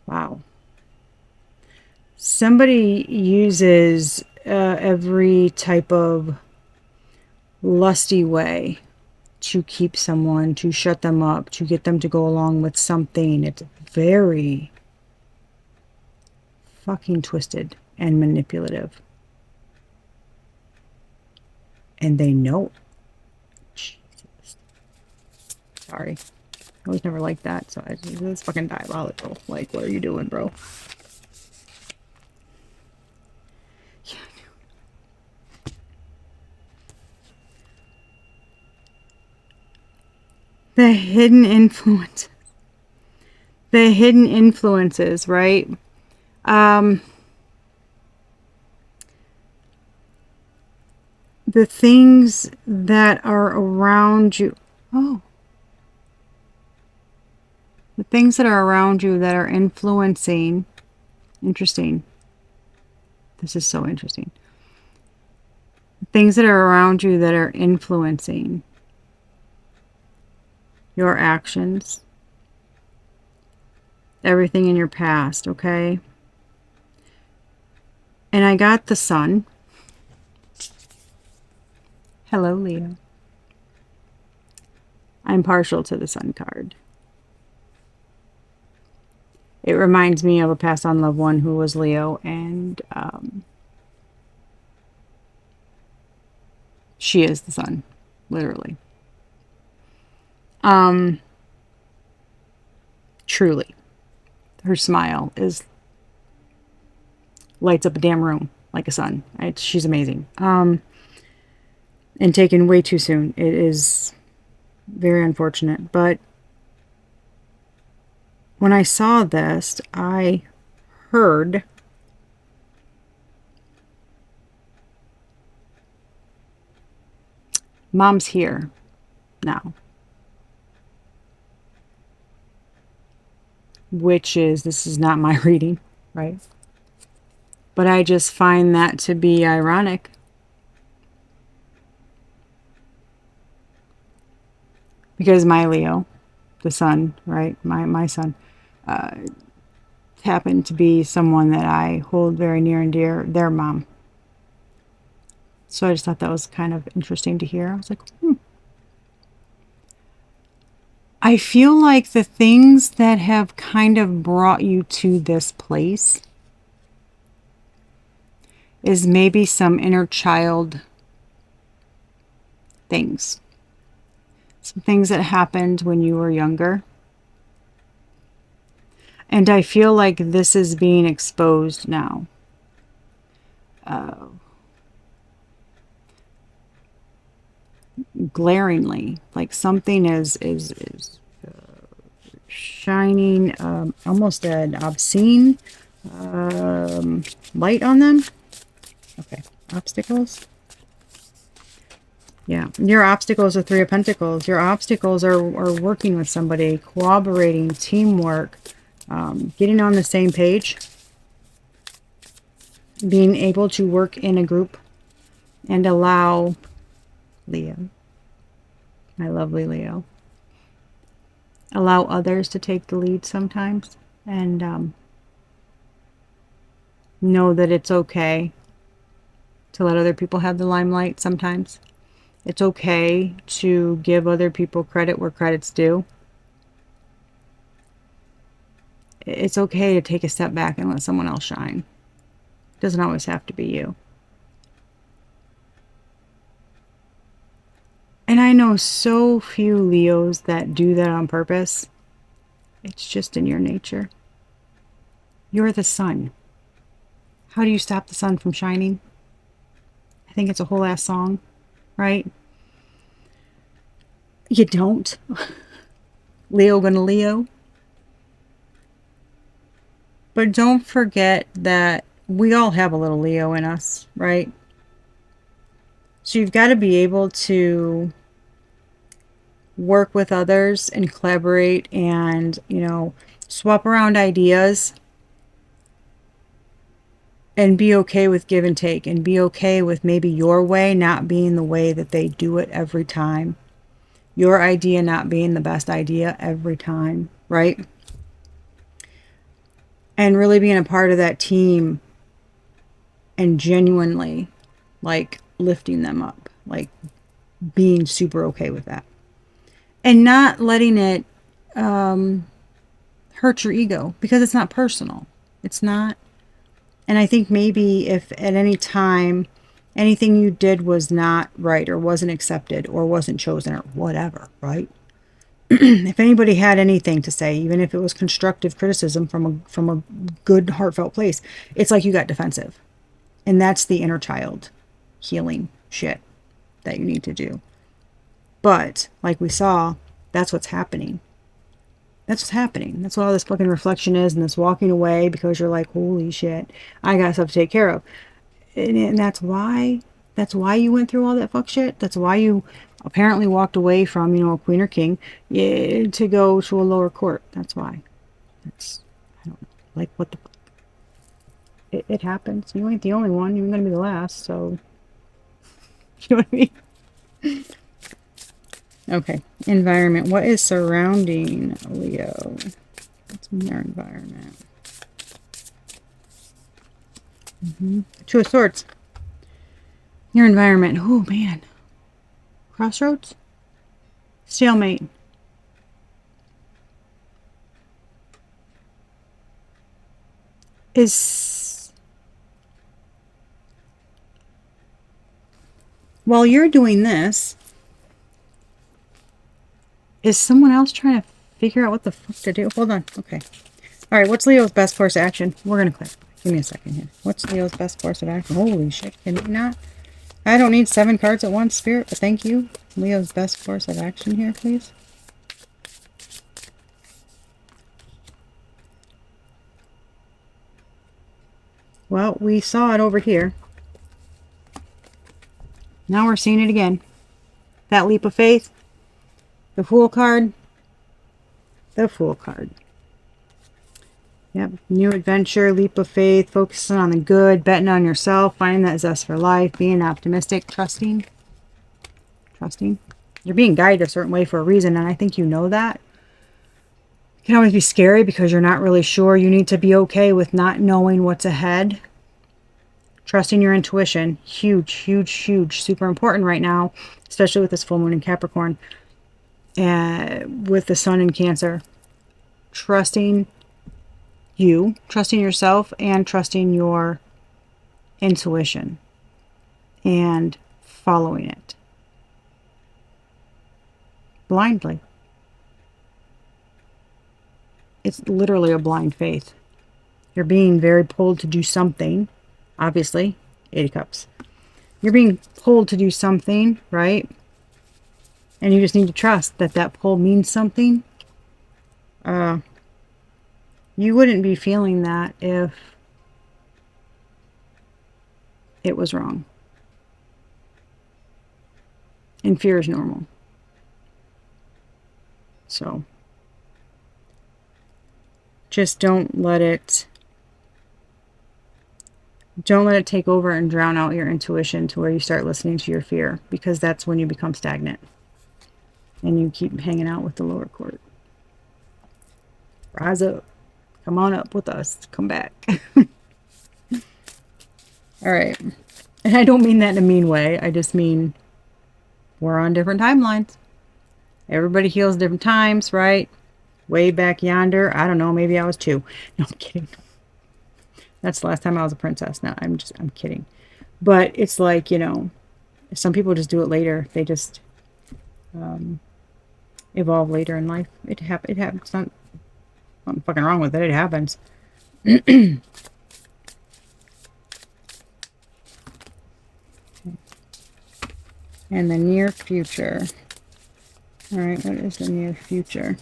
Wow. Somebody uses every type of lusty way to keep someone, to shut them up, to get them to go along with something. It's very fucking twisted and manipulative. And they know. Jesus. Sorry. I was never like that, so it's fucking diabolical. Like, what are you doing, bro? The hidden influence. The hidden influences, right? The things that are around you. Oh. The things that are around you that are influencing. Interesting. This is so interesting. Things that are around you that are influencing your actions, everything in your past, okay? And I got the sun. Hello, Leo. I'm partial to the sun card. It reminds me of a passed on loved one who was Leo, and she is the sun, literally. Truly. Her smile lights up a damn room like a sun. She's amazing. And taken way too soon. It is very unfortunate. But when I saw this, I heard Mom's here. now. Which is, this is not my reading, right? But I just find that to be ironic. Because my Leo, the sun, right? My son, happened to be someone that I hold very near and dear, their mom. So I just thought that was kind of interesting to hear. I was like, I feel like the things that have kind of brought you to this place is maybe some inner child things. Some things that happened when you were younger. And I feel like this is being exposed now. Glaringly. Like something is shining almost an obscene light on them. Okay, obstacles. Yeah, your obstacles are Three of Pentacles. Your obstacles are working with somebody, cooperating, teamwork, getting on the same page, being able to work in a group and allow Leo, my lovely Leo, allow others to take the lead sometimes and know that it's okay to let other people have the limelight sometimes. It's okay to give other people credit where credit's due. It's okay to take a step back and let someone else shine. It doesn't always have to be you. And I know so few Leos that do that on purpose. It's just in your nature. You're the sun. How do you stop the sun from shining? I think it's a whole ass song, right? You don't. Leo gonna Leo. But don't forget that we all have a little Leo in us, right? So you've got to be able to work with others and collaborate and, you know, swap around ideas and be okay with give and take and be okay with maybe your way not being the way that they do it every time. Your idea not being the best idea every time, right? And really being a part of that team and genuinely like lifting them up, like being super okay with that. And not letting it hurt your ego because it's not personal. It's not. And I think maybe if at any time anything you did was not right or wasn't accepted or wasn't chosen or whatever, right? If anybody had anything to say, even if it was constructive criticism from a good heartfelt place, it's like you got defensive. And that's the inner child healing shit that you need to do. But like we saw, that's what's happening. That's what's happening. That's what all this fucking reflection is, and this walking away because you're like, holy shit, I got stuff to take care of. And that's why you went through all that fuck shit. That's why you apparently walked away from, you know, a queen or king to go to a lower court. That's why. That's, I don't know. Like, what the fuck? It happens. You ain't the only one. You're going to be the last, so. You know what I mean? Okay. Environment. What is surrounding Leo? What's in their environment? Two of Swords. Your environment. Oh, man. Crossroads? Stalemate. While you're doing this, is someone else trying to figure out what the fuck to do? Hold on. Okay. All right. What's Leo's best course of action? We're going to clarify. Give me a second here. What's Leo's best course of action? Holy shit. Can you not? I don't need 7 cards at once, Spirit, but thank you. Leo's best course of action here, please. Well, we saw it over here. Now we're seeing it again. That leap of faith. The Fool card. The Fool card. Yep. New adventure, leap of faith, focusing on the good, betting on yourself, finding that zest for life, being optimistic, trusting. Trusting. You're being guided a certain way for a reason, and I think you know that. It can always be scary because you're not really sure. You need to be okay with not knowing what's ahead. Trusting your intuition. Huge, huge, huge. Super important right now, especially with this full moon in Capricorn. With the sun in Cancer. Trusting you, trusting yourself, and trusting your intuition. And following it. Blindly. It's literally a blind faith. You're being very pulled to do something. Obviously, 8 of Cups. You're being pulled to do something, right? And you just need to trust that that pull means something. You wouldn't be feeling that if it was wrong. And fear is normal. So, just don't let it take over and drown out your intuition to where you start listening to your fear, because that's when you become stagnant and you keep hanging out with the lower court. Rise up. Come on up with us. Come back. All right. And I don't mean that in a mean way. I just mean we're on different timelines. Everybody heals different times, right? Way back yonder. I don't know. Maybe I was 2. No, I'm kidding. That's the last time I was a princess. No, I'm kidding. But it's like, you know, some people just do it later. They just evolve later in life. It happens. It's not nothing fucking wrong with it. It happens. In the near future. All right, what is the near future?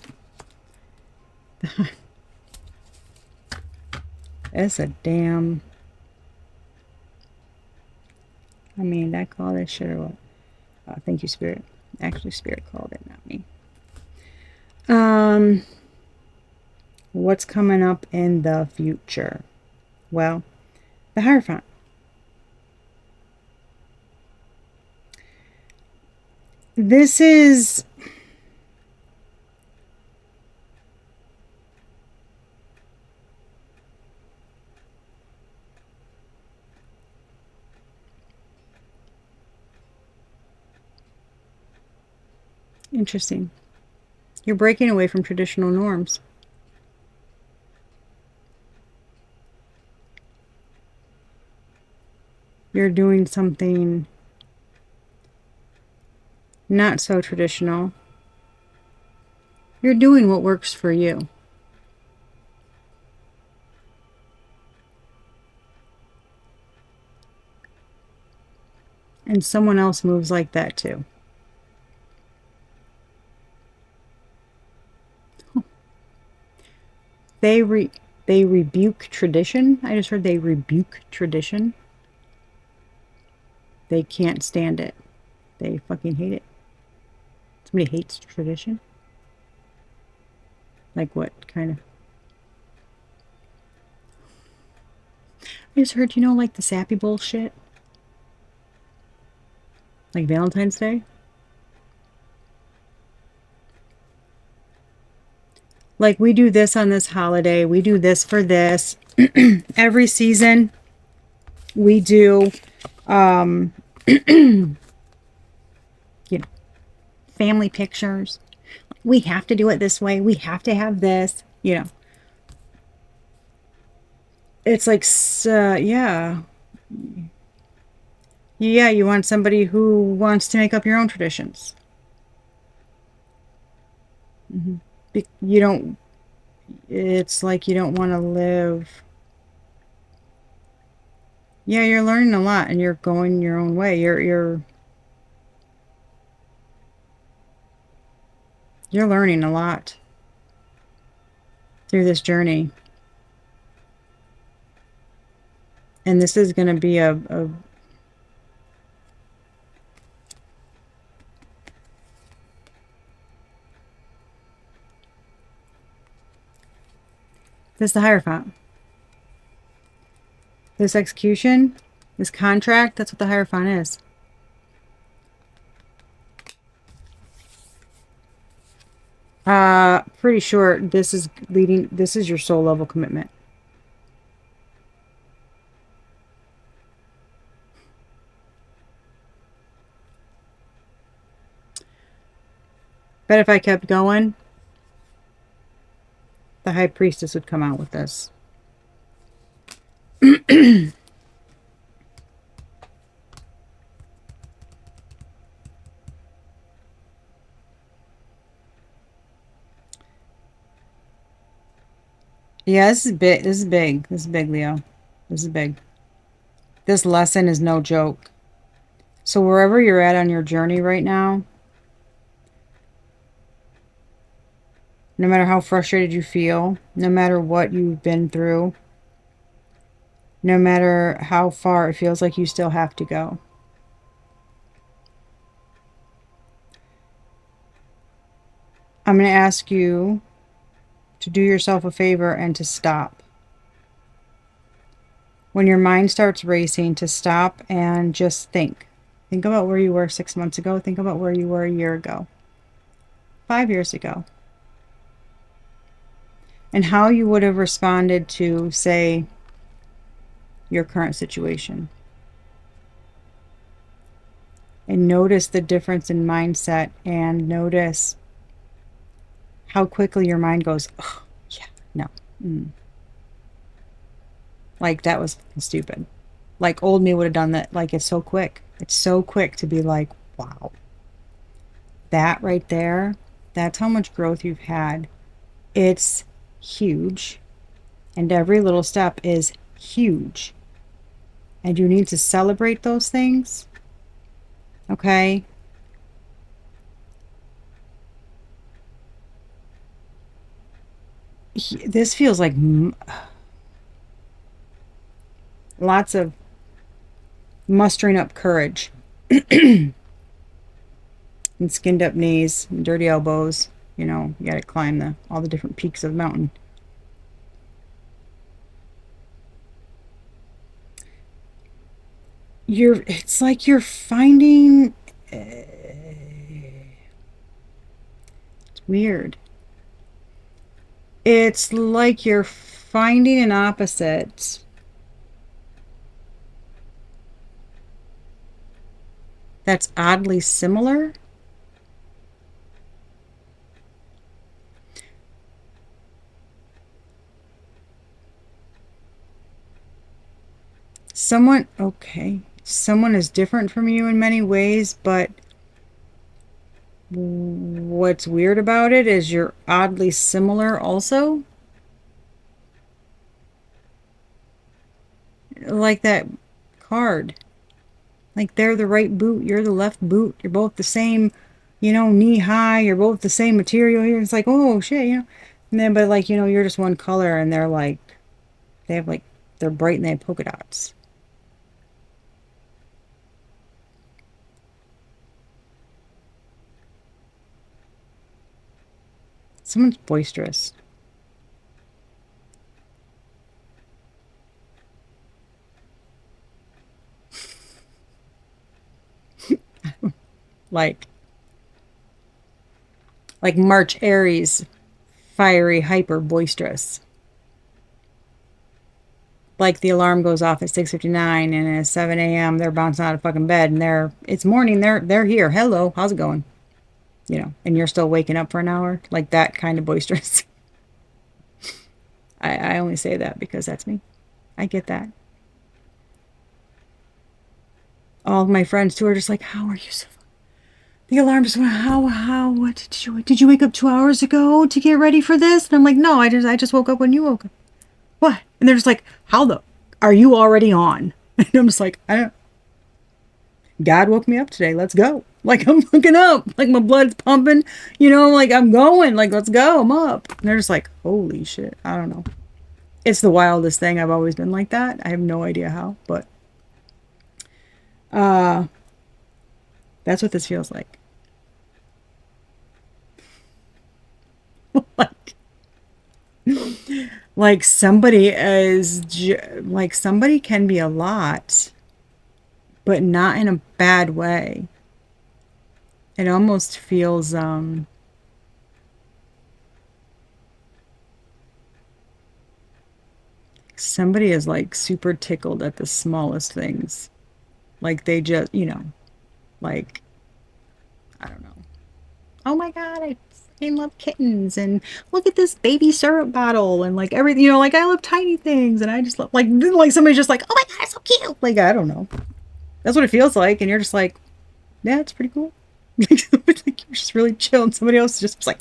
It's a damn... I mean, did I call this shit or what? Thank you, Spirit. Actually, Spirit called it, not me. What's coming up in the future? Well, the Hierophant. This is... interesting. You're breaking away from traditional norms. You're doing something not so traditional. You're doing what works for you. And someone else moves like that too. They rebuke tradition. I just heard they rebuke tradition. They can't stand it. They fucking hate it. Somebody hates tradition? Like what kind of? I just heard, you know, like the sappy bullshit. Like Valentine's Day. Like, we do this on this holiday. We do this for this. Every season, we do, you know, family pictures. We have to do it this way. We have to have this, you know. It's like, yeah. Yeah, you want somebody who wants to make up your own traditions. You don't, it's like you don't want to live. Yeah, you're learning a lot and you're going your own way. You're learning a lot through this journey. And this is going to be a This is the Hierophant. This execution, this contract, that's what the Hierophant is. Pretty sure this is your soul level commitment. Bet if I kept going, the High Priestess would come out with this. Yeah, this is big. This is big. This is big, Leo. This is big. This lesson is no joke. So wherever you're at on your journey right now, no matter how frustrated you feel, no matter what you've been through, no matter how far it feels like you still have to go, I'm going to ask you to do yourself a favor and to stop. When your mind starts racing, to stop and just think. Think about where you were 6 months ago. Think about where you were a year ago, 5 years ago, and how you would have responded to, say, your current situation. And notice the difference in mindset, and notice how quickly your mind goes, oh, yeah, no. Like, that was stupid. Like, old me would have done that. Like, it's so quick. It's so quick to be like, wow. That right there, that's how much growth you've had. It's huge. And every little step is huge. And you need to celebrate those things. Okay? This feels like lots of mustering up courage. And skinned up knees and dirty elbows. You know, you gotta climb all the different peaks of the mountain. It's like you're finding, it's weird. It's like you're finding an opposite that's oddly similar. Someone is different from you in many ways, but what's weird about it is you're oddly similar also. Like that card. Like, they're the right boot, you're the left boot. You're both the same, knee high. You're both the same material here. It's like, oh, shit, And then, but like, you're just one color, and they're like, they're bright and they have polka dots. Someone's boisterous. like March Aries, fiery, hyper boisterous. Like, the alarm goes off at 6:59 and at 7 a.m. they're bouncing out of fucking bed, and it's morning, they're here. Hello, how's it going? And you're still waking up for an hour. Like, that kind of boisterous. I only say that because that's me. I get that. All of my friends too are just like, how are you so... The alarm just went, what did you wake up 2 hours ago to get ready for this? And I'm like, no, I just woke up when you woke up. What? And they're just like, are you already on? And I'm just like, God woke me up today. Let's go. Like, I'm looking up. Like, my blood's pumping. Like, I'm going. Like, let's go. I'm up. And they're just like, holy shit. I don't know. It's the wildest thing. I've always been like that. I have no idea how, but that's what this feels like. Like, Like somebody like somebody can be a lot, but not in a bad way. It almost feels somebody is like super tickled at the smallest things. Like they just, like I don't know. Oh my God, I love kittens and look at this baby syrup bottle and like everything, like I love tiny things and I just love like somebody's just like, oh my God, it's so cute. Like I don't know. That's what it feels like, and you're just like, yeah, it's pretty cool. Like you're just really chill, and somebody else is just like,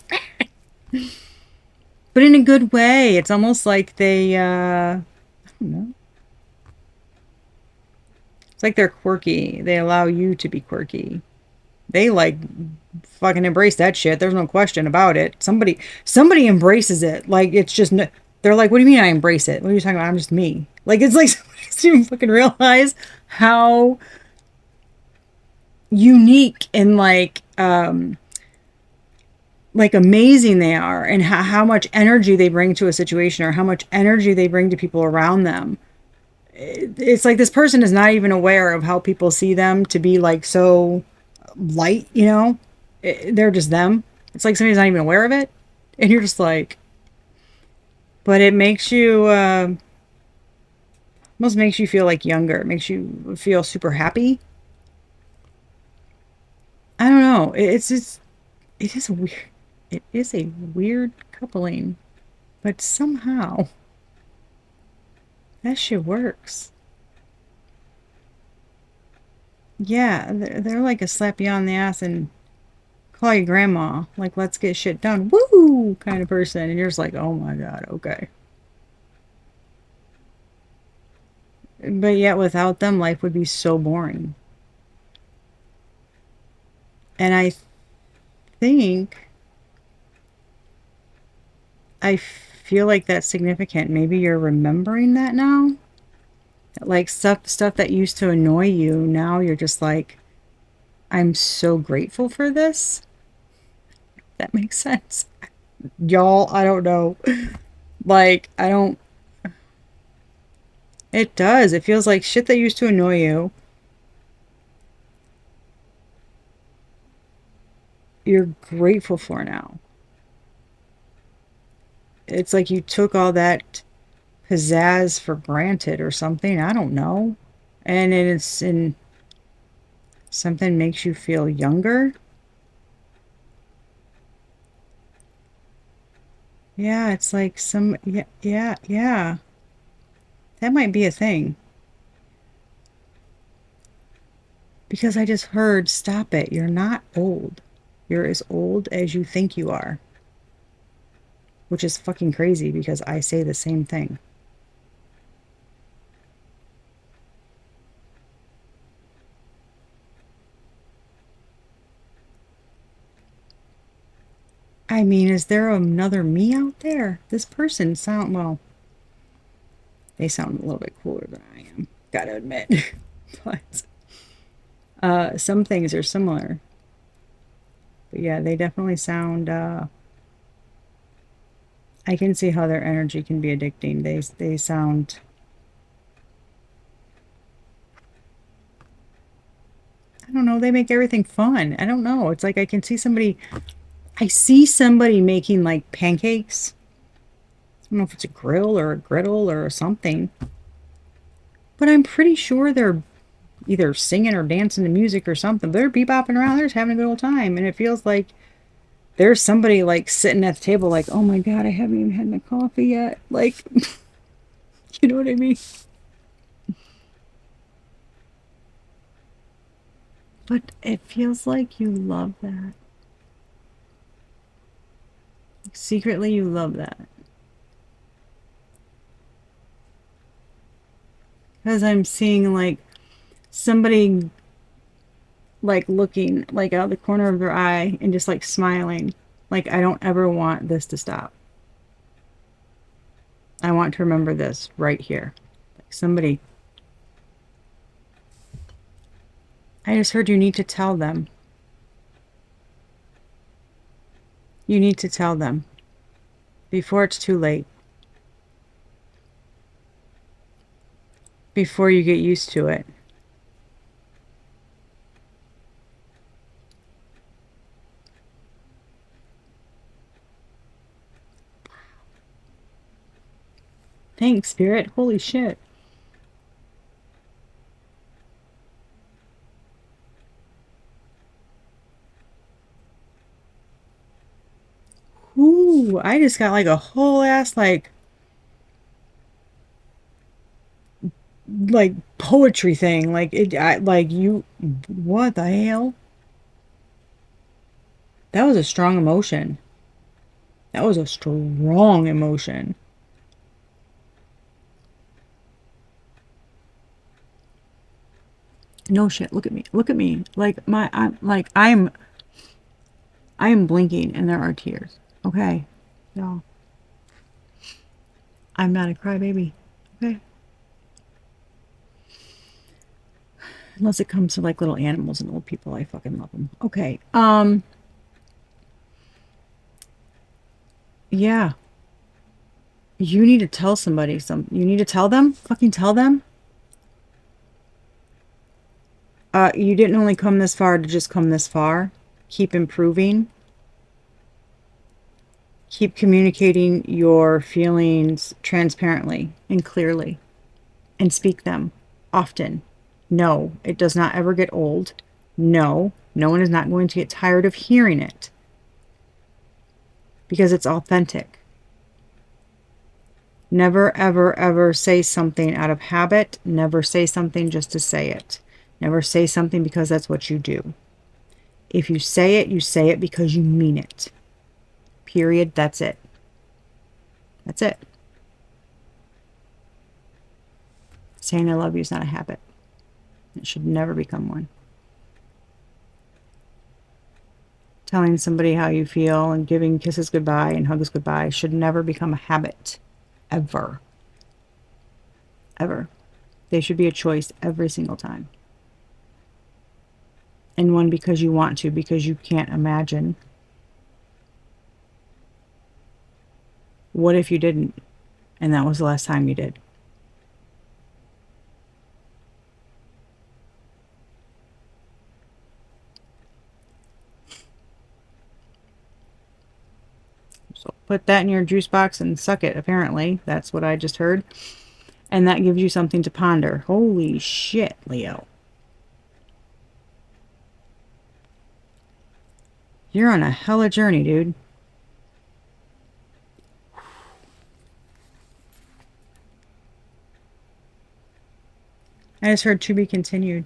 but in a good way. It's almost like I don't know. It's like they're quirky. They allow you to be quirky. They like fucking embrace that shit. There's no question about it. Somebody embraces it. Like it's just they're like, what do you mean I embrace it? What are you talking about? I'm just me. Like it's like somebody doesn't even fucking realize how unique and like amazing they are and how much energy they bring to a situation or how much energy they bring to people around them. It's like this person is not even aware of how people see them to be like so light. They're just them. It's like somebody's not even aware of it. And you're just like, but it makes you, almost makes you feel like younger. It makes you feel super happy. I don't know. It is weird. It is a weird coupling, but somehow that shit works. Yeah, they're like a slap you on the ass and call you grandma. Like, let's get shit done. Woo! Kind of person. And you're just like, oh my God, okay. But yet, without them, life would be so boring. And I think, I feel like that's significant. Maybe you're remembering that now. Like stuff that used to annoy you, now you're just like, I'm so grateful for this. That makes sense. Y'all, I don't know. Like, I don't, it does. It feels like shit that used to annoy you, you're grateful for now. It's like you took all that pizzazz for granted or something. I don't know. And it's in something makes you feel younger. Yeah, it's like yeah, yeah, yeah. That might be a thing. Because I just heard, stop it. You're not old. You're as old as you think you are, which is fucking crazy because I say the same thing. I mean, is there another me out there? This person well, they sound a little bit cooler than I am, gotta admit. But some things are similar. But yeah, they definitely sound I can see how their energy can be addicting. They sound I don't know, they make everything fun. I don't know. It's like I see somebody making like pancakes. I don't know if it's a grill or a griddle or something, but I'm pretty sure they're either singing or dancing to music or something. They're bebopping around. They're just having a good old time. And it feels like there's somebody like sitting at the table like, oh my God, I haven't even had my coffee yet. Like, you know what I mean? But it feels like you love that. Secretly, you love that. Because I'm seeing like somebody like looking like out the corner of their eye and just like smiling. Like, I don't ever want this to stop. I want to remember this right here. Like somebody, I just heard you need to tell them. You need to tell them before it's too late. before you get used to it. Thanks, Spirit. Holy shit. Ooh, I just got like a whole ass like poetry thing. Like like you, what the hell? That was a strong emotion. That was a strong emotion. No shit. Look at me. Look at me. Like I am blinking and there are tears. Okay. No. I'm not a crybaby. Okay. Unless it comes to like little animals and old people, I fucking love them. Okay. Yeah. You need to tell somebody you need to tell them? Fucking tell them? You didn't only come this far to just come this far. Keep improving. Keep communicating your feelings transparently and clearly and speak them often. No, it does not ever get old. No, no one is not going to get tired of hearing it because it's authentic. Never, ever, ever say something out of habit. Never say something just to say it. Never say something because that's what you do. If you say it because you mean it. Period. That's it. That's it. Saying I love you is not a habit. It should never become one. Telling somebody how you feel and giving kisses goodbye and hugs goodbye should never become a habit. Ever. Ever. They should be a choice every single time. And one because you want to, because you can't imagine. What if you didn't? And that was the last time you did. So put that in your juice box and suck it, apparently. That's what I just heard. And that gives you something to ponder. Holy shit, Leo. You're on a hella journey, dude. I just heard to be continued.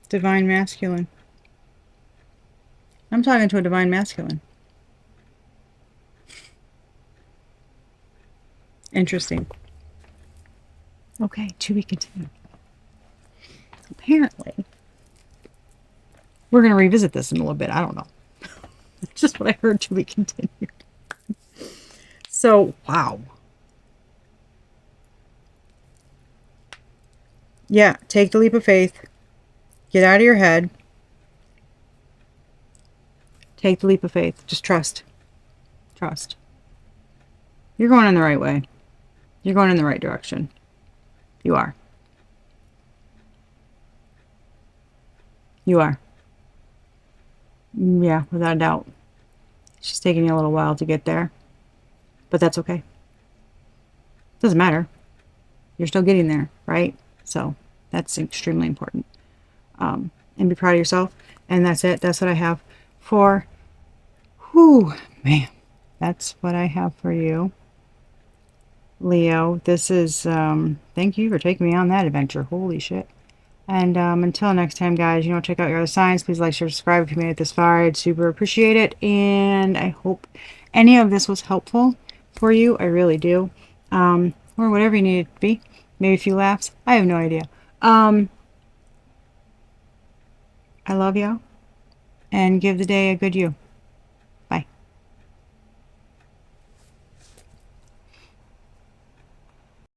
Divine masculine. I'm talking to a divine masculine. Interesting. Okay, to be continued. Apparently, we're going to revisit this in a little bit. I don't know. It's just what I heard, to be continued. So, wow. Yeah, take the leap of faith. Get out of your head. Take the leap of faith. Just trust. Trust. You're going in the right way. You're going in the right direction. You are. You are. Yeah, without a doubt. It's just taking you a little while to get there. But that's okay. Doesn't matter. You're still getting there, right? So that's extremely important. And be proud of yourself. And that's it. That's what I have for, whew, man, that's what I have for you, Leo. This is, thank you for taking me on that adventure. Holy shit. And until next time, guys, check out your other signs. Please like, share, subscribe if you made it this far. I'd super appreciate it. And I hope any of this was helpful for you. I really do. Or whatever you need it to be. Maybe a few laughs. I have no idea. I love you. And give the day a good you.